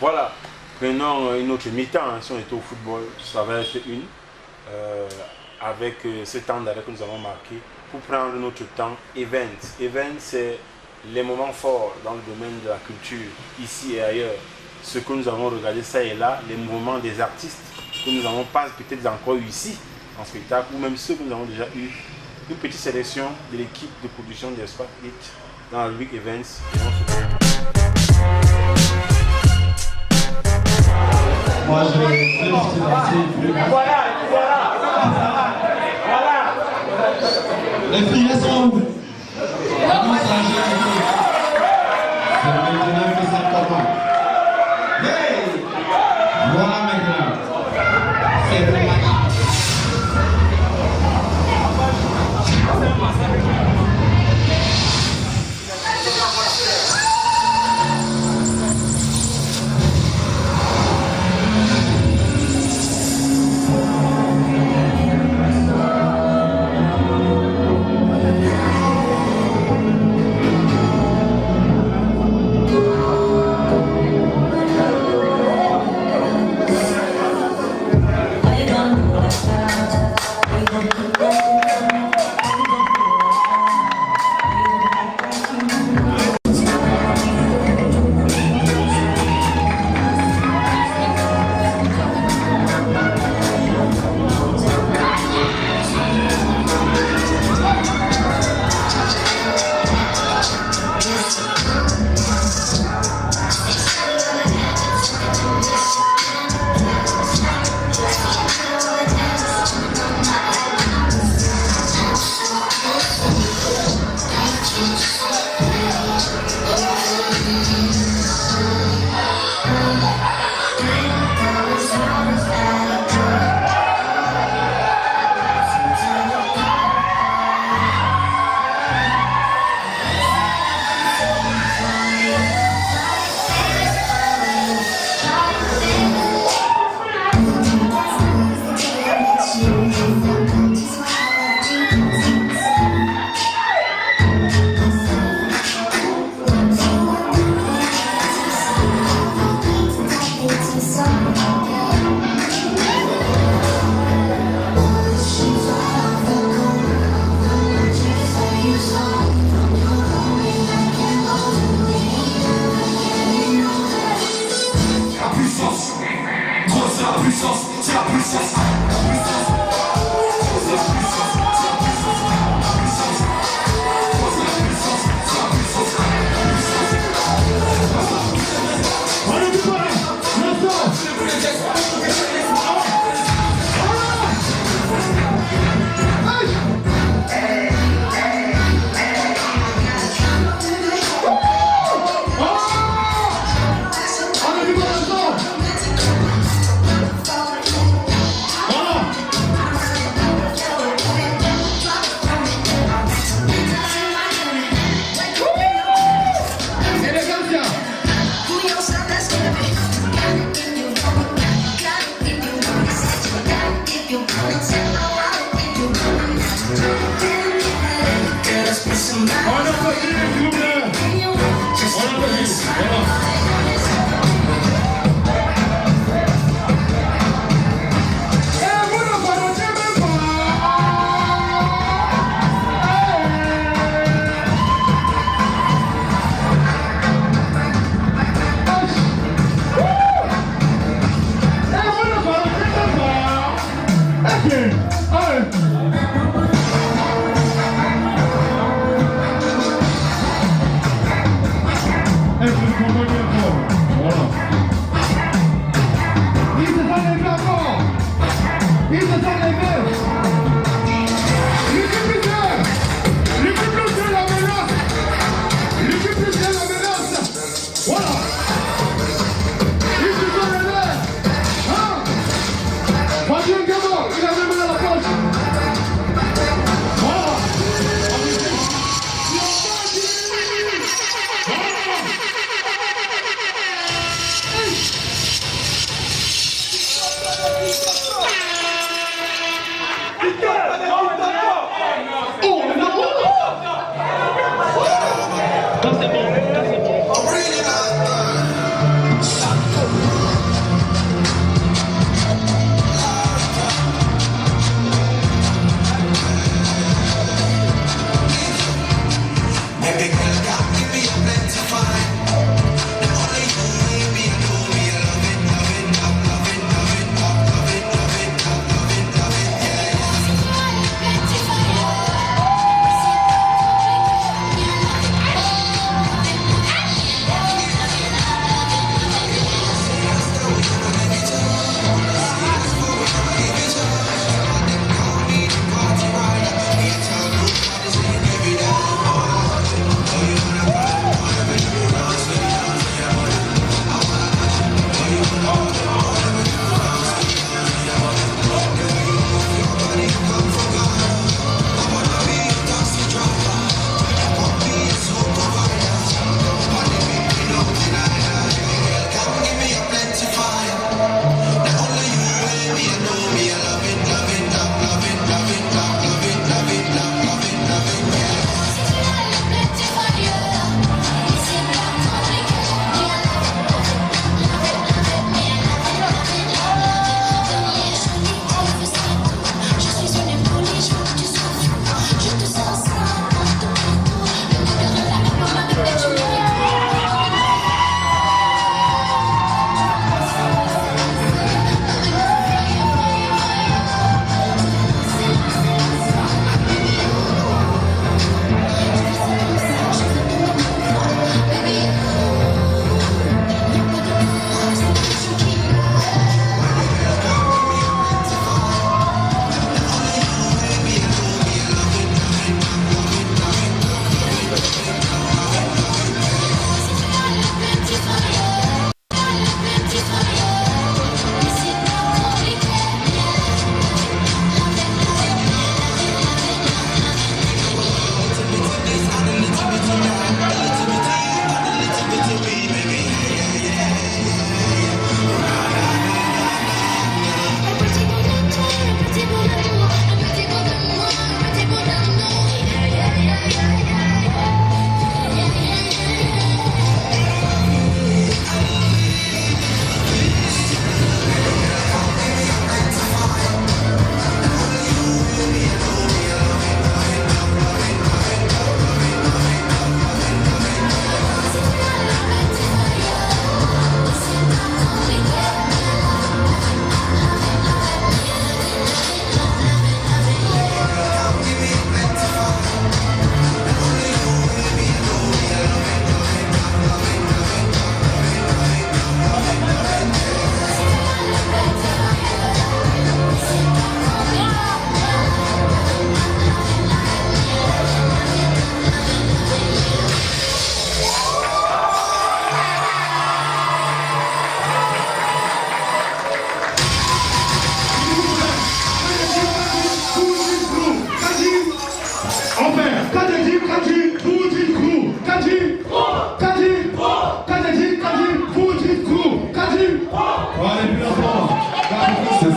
Speaker 1: Voilà, prenons une autre mi-temps, hein. Si on était au football, ça va être une. Avec ce temps d'arrêt que nous avons marqué, pour prendre notre temps, Events. Events, c'est les moments forts dans le domaine de la culture, ici et ailleurs. Ce que nous avons regardé ça et là, les mouvements des artistes que nous n'avons pas peut-être encore eu ici en spectacle, ou même ceux que nous avons déjà eu. Une petite sélection de l'équipe de production d'Espace Hit dans la rubrique Events.
Speaker 5: Moi, je vais voilà. Les filles, elles sont où? C'est maintenant que ça commence. Hey! Voilà maintenant. C'est vraiment.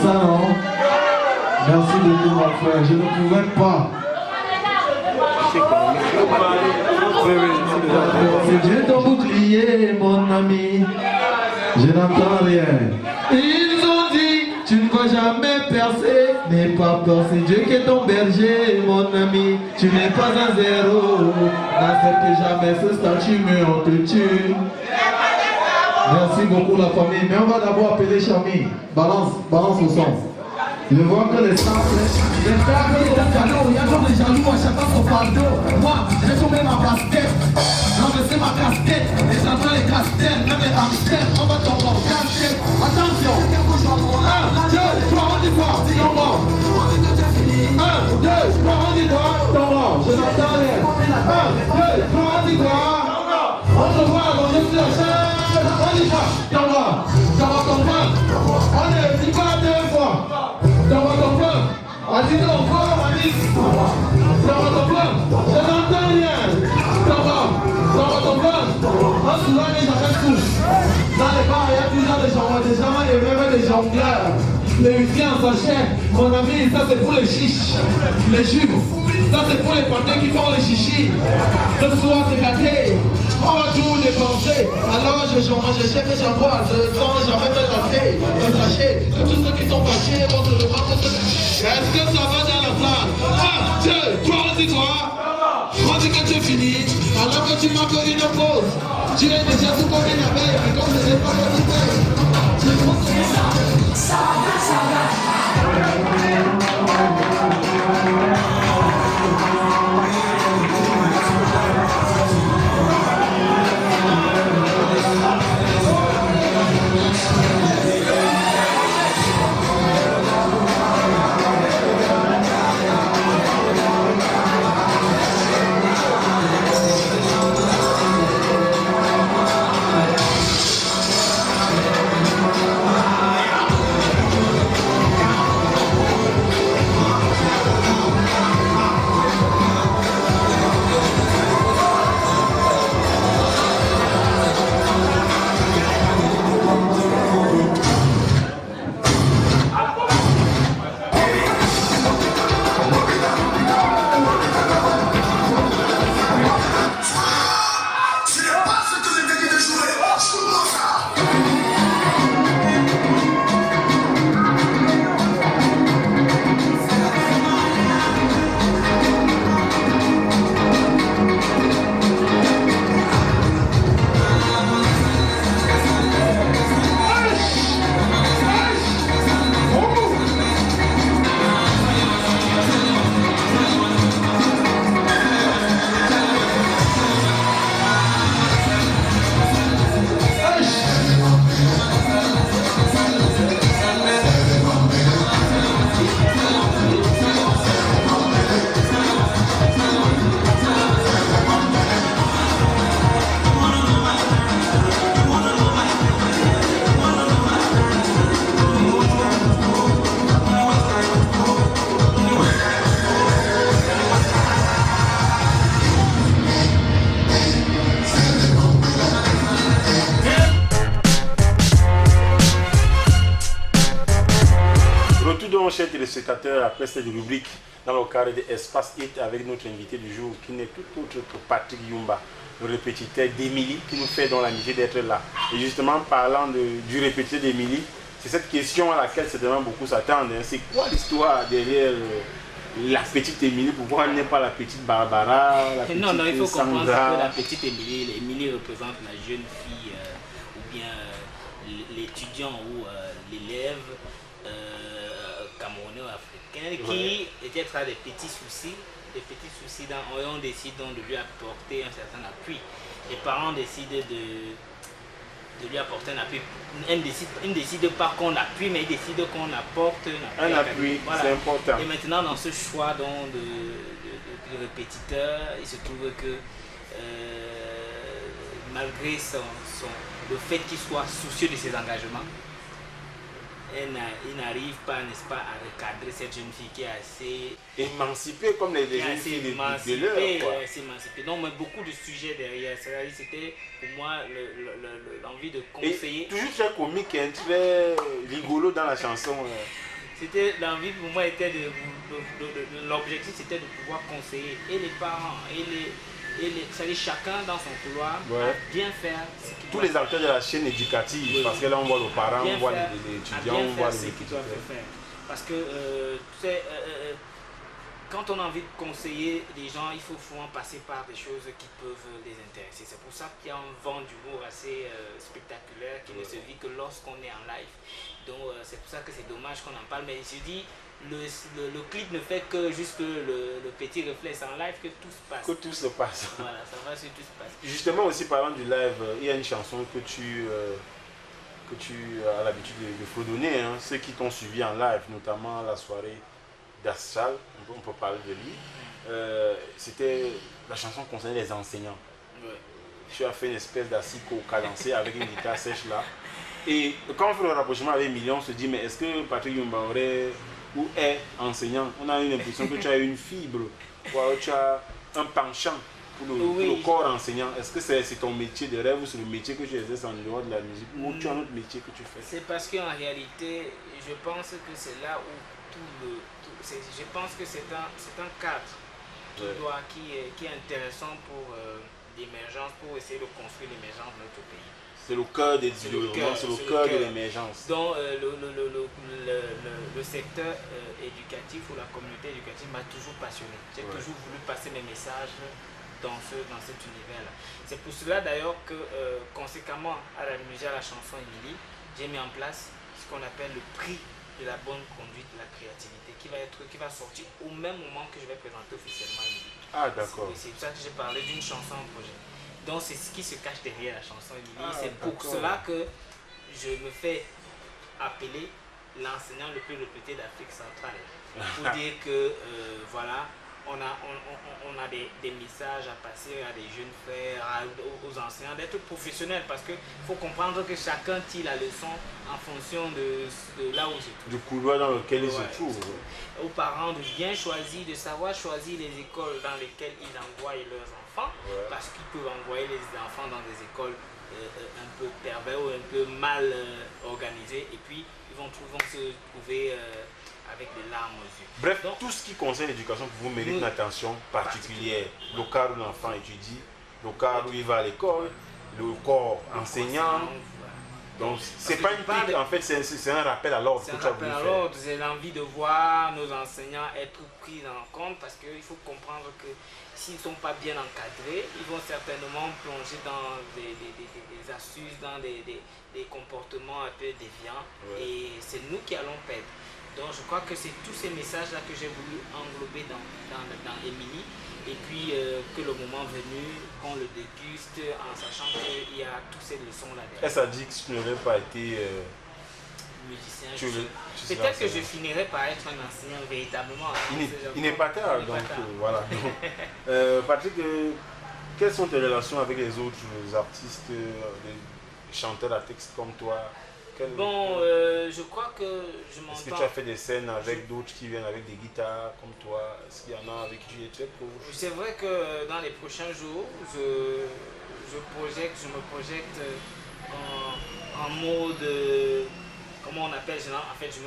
Speaker 5: ça, non? Merci beaucoup, mon frère. Je ne pouvais pas. C'est Dieu ton bouclier, mon ami. Je n'entends rien. Ils ont dit, tu ne vas jamais percer. N'aie pas peur, c'est Dieu qui est ton berger, mon ami. Tu n'es pas un zéro. N'accepte jamais ce statut, mais on te tue. Merci beaucoup la famille. Mais on va d'abord appeler Chami. Balance le son. Je vois que les stars sont jaloux. Il y a toujours des jaloux à chacun son fardeau. Moi, j'ai tombé ma basket. Non mais c'est ma casse-tête. Les enfants les casse-têtes, même les hamsters. On va t'en voir casse-tête. Attention. 1, 2, 3, on dit quoi? Ton mort. 1, 2, 3, on dit quoi? Ton mort. Je n'entends rien. 1, 2, 3, on dit quoi? On se voit allongé sur la chaise. On dit quoi? Ton mort. Ça va comprendre. On ne dit pas 2 fois. Ça va comprendre. On dit encore, on dit. Ça va comprendre. Je n'entends rien. Ça va comprendre. On se voit les gens tous. Dans les bars, il y a toujours des gens et même des jongleurs. Les huissiers en sachet. Mon ami, ça c'est pour les chiches. Les jupes. Ça c'est pour les patins qui font les chichis. Ce soir c'est gâté. On va tout dépenser. Alors je sais que j'envoie. Je sens jamais me lasser. Me sachez que tous ceux qui sont fâchés vont se reprendre. Est-ce que ça va dans la place? 1, 2, 3, on dit quoi? On dit que tu finis. Alors que tu marques une pause. Tu es déjà tout comme une abeille. Mais comme ce n'est pas le
Speaker 1: Chers téléspectateurs, après cette rubrique dans le cadre de Espace Hit avec notre invité du jour qui n'est tout autre que Patrick Yumba, le répétiteur d'Emily qui nous fait dans l'amitié d'être là. Et justement, parlant du répétiteur d'Emily, c'est cette question à laquelle certainement beaucoup s'attendent. C'est quoi l'histoire derrière la petite Emily? Pourquoi elle n'est pas la petite Barbara, la petite
Speaker 2: Non, il faut comprendre
Speaker 1: Sandra?
Speaker 2: que la petite Emily représente la jeune fille ou bien l'étudiant ou l'élève camerounais ou africain qui était à des petits soucis on décide donc de lui apporter un certain appui. Les parents décident de lui apporter un appui. Ils ne décident pas qu'on appuie, mais ils décident qu'on apporte
Speaker 1: un appui. Voilà. C'est important.
Speaker 2: Et maintenant, dans ce choix donc, de répétiteur, il se trouve que malgré le fait qu'il soit soucieux de ses engagements, il n'arrive pas, n'est-ce pas, à recadrer cette jeune fille qui est assez
Speaker 1: émancipée comme les jeunes filles de l'heure.
Speaker 2: S'émanciper. Donc, mais beaucoup de sujets derrière. C'était pour moi l'envie de conseiller.
Speaker 1: Et toujours très comique et très rigolo dans la chanson.
Speaker 2: l'envie pour moi était l'objectif c'était de pouvoir conseiller et les parents c'est-à-dire chacun dans son couloir à bien faire ce qu'il
Speaker 1: Tous
Speaker 2: doit
Speaker 1: les acteurs de la chaîne éducative, parce que là on voit les parents, on voit les étudiants, on voit
Speaker 2: ce qu'ils doivent faire. Parce que tu sais, quand on a envie de conseiller les gens, il faut souvent passer par des choses qui peuvent les intéresser. C'est pour ça qu'il y a un vent d'humour assez spectaculaire qui ne se vit que lorsqu'on est en live. Donc c'est pour ça que c'est dommage qu'on en parle. Mais je dis, le clip ne fait que juste le petit reflet, c'est en live que tout se passe.
Speaker 1: Que tout se passe.
Speaker 2: Voilà, ça va si tout se passe.
Speaker 1: Justement aussi parlant du live, il y a une chanson que tu as l'habitude de fredonner, hein. Ceux qui t'ont suivi en live, notamment la soirée d'Astral, on peut parler de lui. C'était la chanson concernant les enseignants.
Speaker 2: Ouais.
Speaker 1: Tu as fait une espèce d'assiko cadencé avec une guitare sèche là. Et quand on fait le rapprochement avec Million, on se dit, mais est-ce que Patrick Yumbaore ou est enseignant? On a une impression que tu as une fibre, ou alors tu as un penchant pour le corps enseignant. Est-ce que c'est ton métier de rêve ou c'est le métier que tu exerces en dehors de la musique ou tu as un autre métier que tu fais?
Speaker 2: C'est parce qu'en réalité, je pense que c'est là où je pense que c'est un cadre qui est intéressant pour l'émergence, pour essayer de construire l'émergence de notre pays.
Speaker 1: C'est le cœur des développements, c'est le cœur de l'émergence.
Speaker 2: Donc le secteur éducatif ou la communauté éducative m'a toujours passionné. J'ai toujours voulu passer mes messages dans cet univers-là. C'est pour cela d'ailleurs que conséquemment à la chanson Émilie, j'ai mis en place ce qu'on appelle le prix de la bonne conduite de la créativité qui va sortir au même moment que je vais présenter officiellement Émilie.
Speaker 1: Ah d'accord.
Speaker 2: C'est pour ça que j'ai parlé d'une chanson en projet. Donc c'est ce qui se cache derrière la chanson Émilie. C'est pour cela que je me fais appeler l'enseignant le plus réputé d'Afrique centrale. Pour dire que voilà, on a des messages à passer à des jeunes frères, aux enseignants, d'être professionnels parce qu'il faut comprendre que chacun tire la leçon en fonction de là où il se trouve.
Speaker 1: Du couloir dans lequel il se trouve.
Speaker 2: Aux parents de bien choisir, de savoir choisir les écoles dans lesquelles ils envoient leurs enfants parce qu'ils peuvent envoyer les enfants dans des écoles un peu pervers ou un peu mal organisées et puis ils vont se trouver avec des larmes aux yeux.
Speaker 1: Bref, donc, tout ce qui concerne l'éducation pour vous mérite une attention particulière. Le cadre où l'enfant étudie, le cadre où il va à l'école, le corps enseignant. Donc c'est pas une pique, en fait c'est un rappel à l'ordre que tu as voulu faire.
Speaker 2: C'est l'envie de voir nos enseignants être pris en compte parce qu'il faut comprendre que s'ils ne sont pas bien encadrés, ils vont certainement plonger dans des astuces, dans des comportements un peu déviants et c'est nous qui allons perdre. Donc je crois que c'est tous ces messages-là que j'ai voulu englober dans Émilie et puis que le moment venu, qu'on le déguste en sachant qu'il y a toutes ces leçons-là derrière.
Speaker 1: Est-ce que ça dit que tu n'aurais pas été
Speaker 2: musicien? Peut-être que je finirais par être un enseignant véritablement.
Speaker 1: Il n'est pas tard, donc voilà. Patrick, quelles sont tes relations avec les autres artistes, les chanteurs à texte comme toi?
Speaker 2: Bon, je crois que je m'entends.
Speaker 1: Est-ce que tu as fait des scènes avec d'autres qui viennent avec des guitares comme toi? Est-ce qu'il y en a avec qui tu es très proche?
Speaker 2: C'est vrai que dans les prochains jours, je me projette en mode, comment on appelle, en fait, je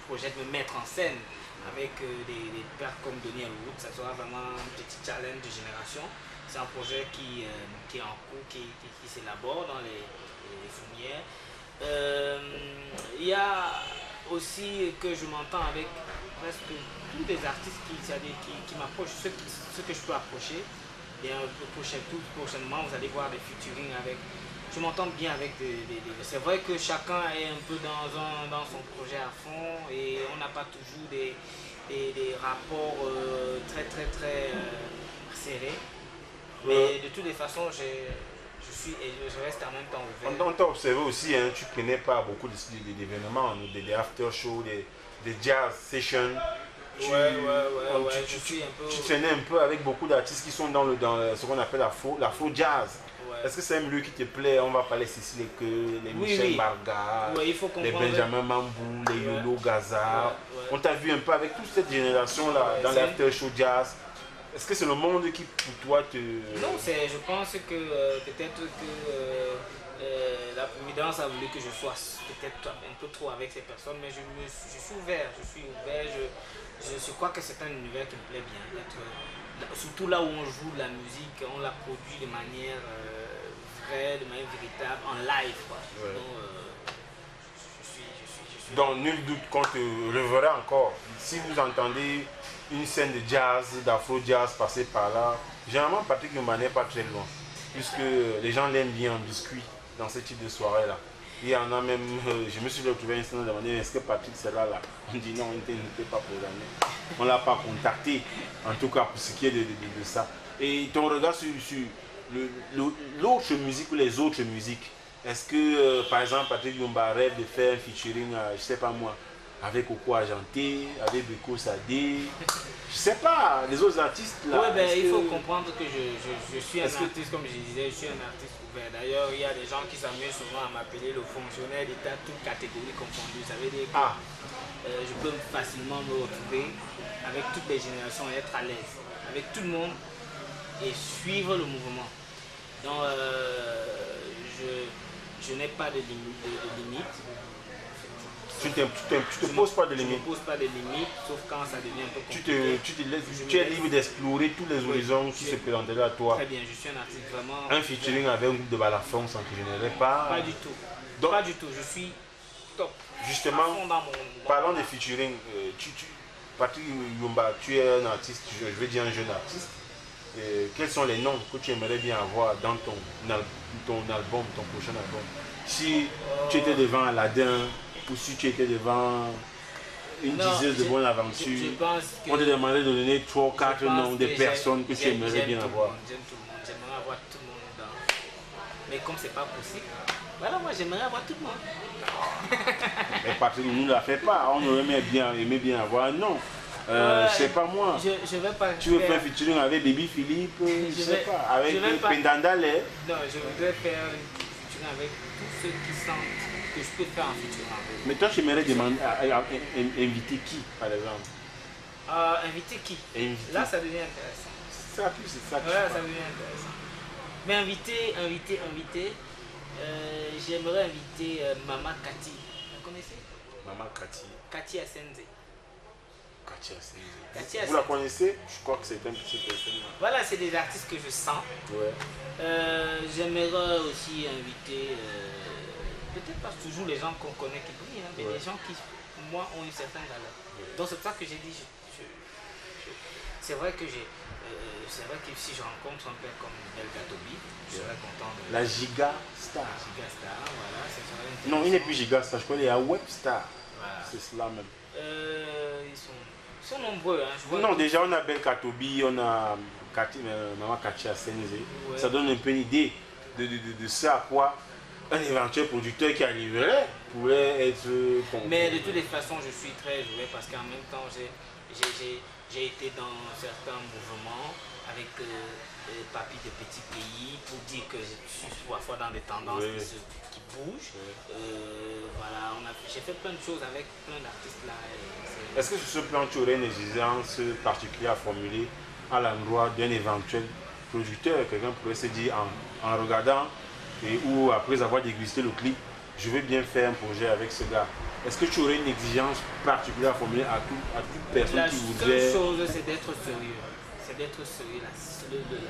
Speaker 2: projette me mettre en scène avec des pères comme Denis Elwood. Ça sera vraiment un petit challenge de génération. C'est un projet qui est en cours, qui s'élabore dans les fournières. Il y a aussi que je m'entends avec presque tous les artistes qui m'approchent, ceux que je peux approcher. Et tout prochainement, vous allez voir des featuring avec. Je m'entends bien avec c'est vrai que chacun est un peu dans son projet à fond et on n'a pas toujours des rapports très serrés. Mais de toutes les façons, je reste en même temps ouvert.
Speaker 1: On t'a observé aussi, hein, tu prenais pas beaucoup d'événements, des after shows, des jazz sessions. Tu traînais un peu avec beaucoup d'artistes qui sont dans ce qu'on appelle l'afro jazz. Ouais. Est-ce que c'est un milieu qui te plaît? On va parler Cécile Eke, les Michel Marga, les Benjamin Mambou, les Yolo Gaza. On t'a vu un peu avec toute cette génération-là dans l'after show jazz. Est-ce que c'est le monde qui, pour toi, te...
Speaker 2: Non, je pense que peut-être que la Providence a voulu que je sois peut-être un peu trop avec ces personnes, mais je suis ouvert, je crois que c'est un univers qui me plaît bien, surtout là où on joue de la musique, on la produit de manière vraie, de manière véritable, en live, quoi.
Speaker 1: Ouais.
Speaker 2: Donc,
Speaker 1: Dans nul doute qu'on te reverra encore. Si vous entendez une scène de jazz, d'afro-jazz passer par là, généralement Patrick Lumba n'est pas très loin, puisque les gens l'aiment bien en biscuit dans ce type de soirée-là. Il y en a même, je me suis retrouvé un instant demander est-ce que Patrick sera là. On dit non, il n'était pas programmé. On ne l'a pas contacté, en tout cas pour ce qui est de ça. Et ton regard sur l'autre musique ou les autres musiques, est-ce que par exemple Patrick Lumba rêve de faire un featuring, je sais pas moi, avec Oko Ajanté, avec Beko Sadé, je sais pas, les autres artistes là.
Speaker 2: Ouais, ben, il faut comprendre que je suis un artiste, comme je disais, je suis un artiste ouvert. D'ailleurs, il y a des gens qui s'amusent souvent à m'appeler le fonctionnaire d'État, toutes catégories confondues. Ça veut dire que je peux facilement me retrouver avec toutes les générations et être à l'aise avec tout le monde et suivre le mouvement. Donc, je n'ai pas de limite.
Speaker 1: Tu te poses pas de limites.
Speaker 2: Je ne me pose pas de limites, sauf quand ça devient un peu compliqué.
Speaker 1: Tu es libre d'explorer tous les horizons qui se présenteraient à toi.
Speaker 2: Très bien, je suis un artiste vraiment...
Speaker 1: Un featuring avec un groupe de balafons sans que je n'aurais pas...
Speaker 2: Pas du tout.
Speaker 1: Donc,
Speaker 2: pas du tout, je suis top.
Speaker 1: Justement, parlons de featuring. Patrick Lumba, tu es un artiste, je vais dire un jeune artiste. Quels sont les noms que tu aimerais bien avoir dans ton album, ton prochain album? Si tu étais devant Aladdin, ou si tu étais devant une dizaine de bonnes aventures, on te demandait de donner 3 ou 4 noms de personnes que tu aimerais bien avoir.
Speaker 2: J'aime tout le monde, j'aimerais avoir tout le monde dans... Mais comme c'est pas possible, voilà, moi j'aimerais avoir tout le monde.
Speaker 1: Mais Patrick ne nous la fait pas, on aurait aimé bien avoir un nom. Je sais pas moi.
Speaker 2: Je vais pas
Speaker 1: tu veux faire un featuring avec Baby Philippe, je sais pas, avec Pendandale.
Speaker 2: Non, je voudrais faire un featuring avec tous ceux qui sentent que je peux faire un featuring avec.
Speaker 1: Mais toi, tu aimerais demander inviter qui, par exemple?
Speaker 2: Inviter qui? Là, ça devient intéressant.
Speaker 1: C'est ça
Speaker 2: devient intéressant. Mais inviter, j'aimerais inviter Mama Kati. Vous connaissez?
Speaker 1: Mama Kati.
Speaker 2: Kati Asenze.
Speaker 1: Vous la connaissez? Je crois que c'est un petit personne.
Speaker 2: Voilà, c'est des artistes que je sens.
Speaker 1: Ouais.
Speaker 2: J'aimerais aussi inviter, peut-être pas toujours les gens qu'on connaît qui brillent, mais les gens qui, pour moi, ont une certaine valeur. Donc c'est pour ça que j'ai dit, c'est vrai que si je rencontre un père comme Belga Tobi, je serais content de...
Speaker 1: La Giga Star.
Speaker 2: Voilà, c'est ça.
Speaker 1: Non, il n'est plus Giga Star, je crois qu'il est à Webstar. Voilà. C'est cela même.
Speaker 2: Ils sont nombreux. Hein,
Speaker 1: non, déjà on a Belga Tobi, on a Maman Katia Senze. Ouais. Ça donne un peu une idée de ce à quoi un éventuel producteur qui arriverait pourrait être...
Speaker 2: Mais de toutes les façons, je suis très ouvert parce qu'en même temps, j'ai été dans certains mouvements avec papy de petits pays pour dire que je suis parfois dans des tendances qui bougent. Voilà, j'ai fait plein de choses avec plein d'artistes là.
Speaker 1: Est-ce que sur ce plan, tu aurais une exigence particulière à formuler à l'endroit d'un éventuel producteur? Quelqu'un pourrait se dire en regardant ou après avoir dégusté le clip, je veux bien faire un projet avec ce gars. Est-ce que tu aurais une exigence particulière à formuler à toute personne qui voudrait...
Speaker 2: La seule chose, c'est d'être sérieux. C'est d'être sérieux. La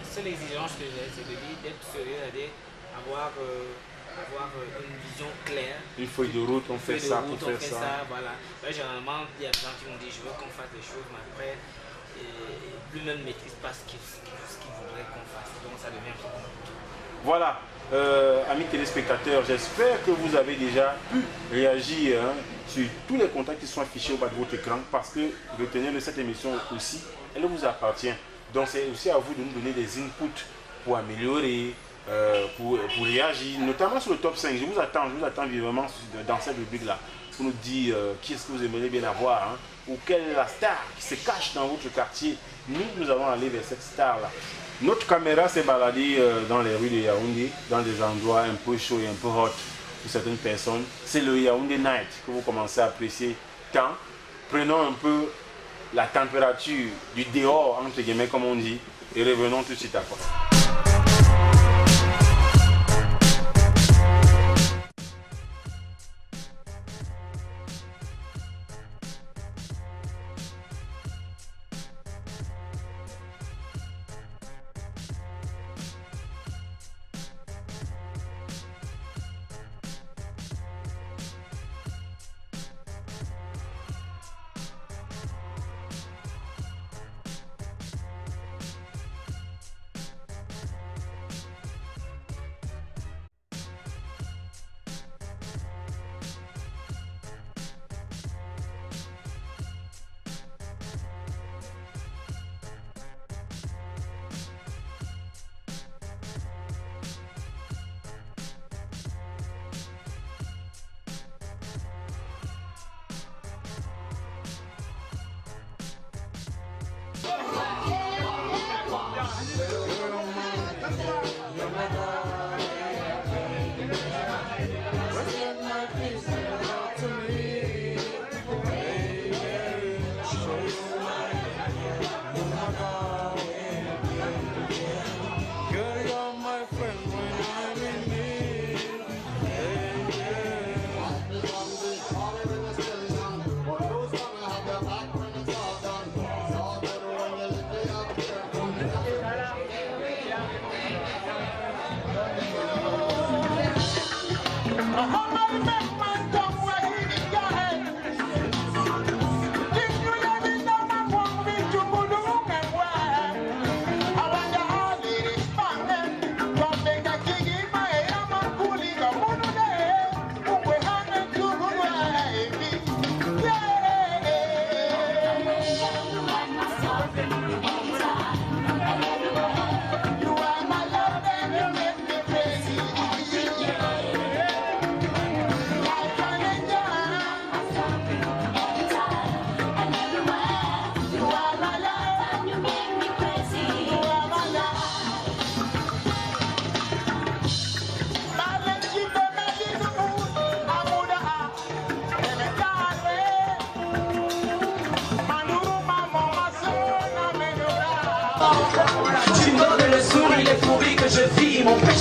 Speaker 2: seule exigence que j'ai, c'est d'être sérieux, c'est-à-dire avoir une vision claire.
Speaker 1: Une feuille de route, on fait ça pour faire ça.
Speaker 2: Voilà. Là, généralement, il y a des gens qui m'ont dit, je veux qu'on fasse des choses, mais après, lui-même ne maîtrise pas ce qu'il voudrait qu'on fasse. Donc ça devient plus compliqué.
Speaker 1: Voilà. Amis téléspectateurs, j'espère que vous avez déjà pu réagir sur tous les contacts qui sont affichés au bas de votre écran, parce que retenez de cette émission aussi, elle vous appartient. Donc c'est aussi à vous de nous donner des inputs pour améliorer, pour réagir, notamment sur le top 5. Je vous attends vivement dans cette rubrique-là pour nous dire qui est-ce que vous aimeriez bien avoir, ou quelle est la star qui se cache dans votre quartier. Nous allons aller vers cette star-là. Notre caméra s'est baladée dans les rues de Yaoundé, dans des endroits un peu chauds et un peu hot pour certaines personnes. C'est le Yaoundé Night que vous commencez à apprécier tant. Prenons un peu la température du dehors, entre guillemets, comme on dit, et revenons tout de suite après.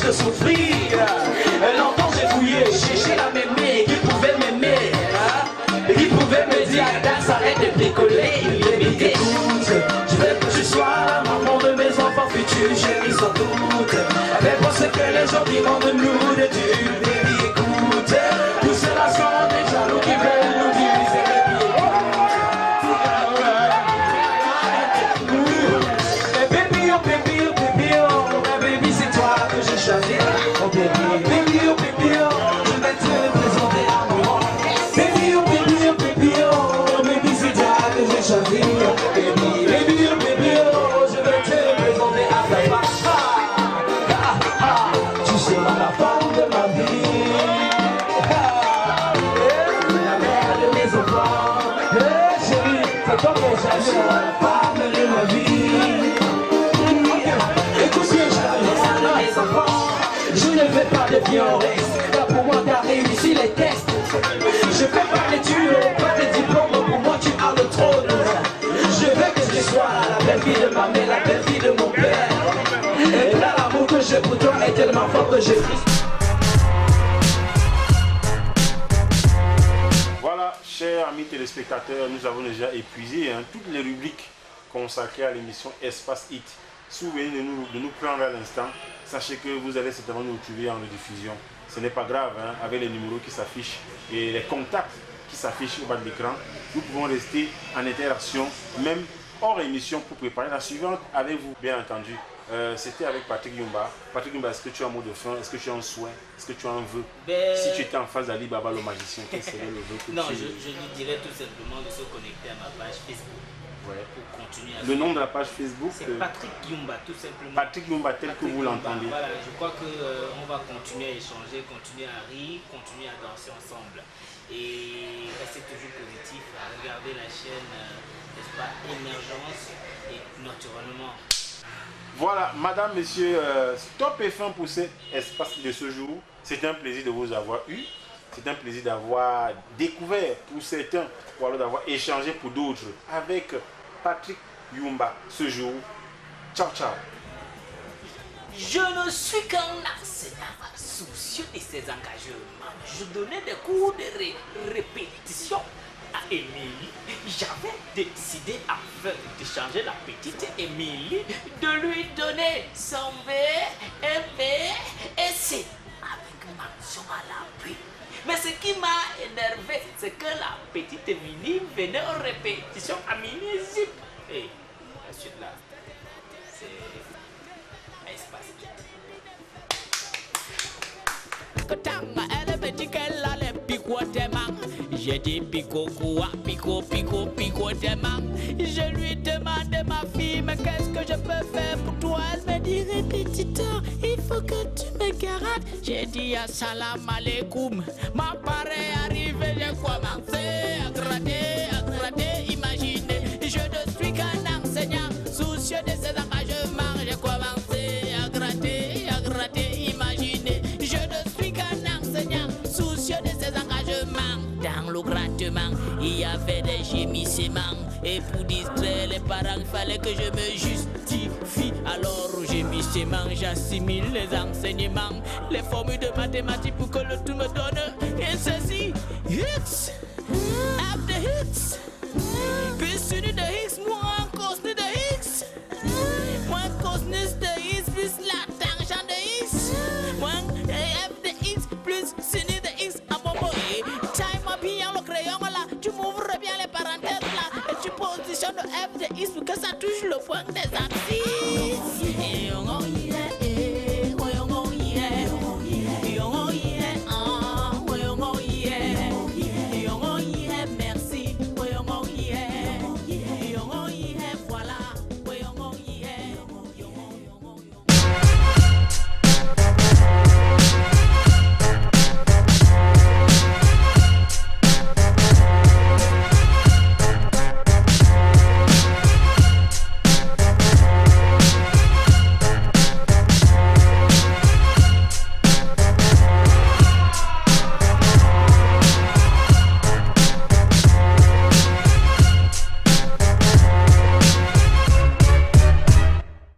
Speaker 6: que souffrir. Longtemps j'ai fouillé, cherché la mémé qui pouvait m'aimer, qui pouvait me dire Dax, arrête de bricoler. Baby écoute, je veux que tu sois la maman de mes enfants futurs chéris sans doute. Mais pour ce que les gens diront de nous, de tu, baby écoute, tous ceux-là sont des jaloux qui veulent nous diviser. Baby oh baby oh baby oh, ma baby c'est toi que j'ai choisi. Oh baby, baby oh baby oh, je vais te présenter à moi. Baby oh baby oh baby oh, baby c'est toi que j'ai choisi. Baby, baby oh baby oh, je vais te présenter à ta femme. Tu seras la femme de ma vie, la mère de mes enfants. Chérie, c'est toi que j'ai choisi, la femme de ma vie. Écoutez, j'adore mes enfants. Je ne fais pas de violence, car pour moi t'as réussi les tests. Je fais pas d'études, pas de diplôme, pour moi tu as le trône. Je veux que tu sois la belle fille de ma mère, la belle fille de mon père. Et là l'amour que j'ai pour toi est tellement fort que j'ai pris.
Speaker 1: Voilà, chers amis téléspectateurs, nous avons déjà épuisé toutes les rubriques consacrées à l'émission Espace Hit. Souvenez de nous prendre à l'instant. Sachez que vous allez certainement nous retrouver en rediffusion. Ce n'est pas grave, avec les numéros qui s'affichent et les contacts qui s'affichent au bas de l'écran. Nous pouvons rester en interaction, même hors émission, pour préparer la suivante avec vous, bien entendu. C'était avec Patrick Yumba. Patrick Yumba, est-ce que tu as un mot de fin? Est-ce que tu as un souhait? Est-ce que tu as un vœu? Si tu étais en face d'Ali Baba le magicien, quel serait le vœu que
Speaker 2: non,
Speaker 1: tu...
Speaker 2: je lui dirais tout simplement de se connecter à ma page Facebook.
Speaker 1: Ouais.
Speaker 2: Pour continuer à...
Speaker 1: Le nom de la page Facebook?
Speaker 2: C'est Patrick Yumba, tout simplement.
Speaker 1: Patrick Yumba, tel que vous l'entendez.
Speaker 2: Voilà, je crois qu'on va continuer à échanger, continuer à rire, continuer à danser ensemble. Et rester toujours positif, à regarder la chaîne, n'est-ce pas, Émergence et naturellement.
Speaker 1: Voilà, madame, monsieur, stop et fin pour cet espace de ce jour. C'est un plaisir de vous avoir eu. C'est un plaisir d'avoir découvert pour certains, ou alors d'avoir échangé pour d'autres avec Patrick Yumba ce jour. Ciao, ciao.
Speaker 2: Je ne suis qu'un enseignant soucieux de ses engagements. Je donnais des cours de répétition à Émilie. J'avais décidé afin de changer la petite Émilie, de lui donner son B, un B et C avec mention à l'appui. Mais ce qui m'a énervé, c'est que la petite Émilie venait en répétition à Minizip. Et la suite là, c'est Espace. Elle me dit qu'elle a les picots des mains. J'ai dit pico quoi, pico, pico, pico des mains. Je lui demande ma fille, mais qu'est-ce que je peux faire pour toi? Elle me dit répétiteur, il faut que tu me gardes. J'ai dit assalam alaikum. Ma pareille arrivée, j'ai commencé à gratter, imaginez. Je ne suis qu'un enseignant, soucieux de ses engagements. J'ai commencé à gratter, imaginez. Je ne suis qu'un enseignant, soucieux de ses engagements. Dans le grattement, il y avait des gémissements. Et pour distraire les parents, il fallait que je me justifie. Alors gémissements, j'assimile les enseignements, les formules de mathématiques pour que le tout me donne. Et ceci, X, after X, plus une de X, moins cosinus de X, moins cosinus de X, plus la tangente de X, moins F de X, plus sinus de X, à mon mot. Time bien le crayon là, tu m'ouvres bien les parenthèses là, et tu positionnes le F de X pour que ça touche le point des axes.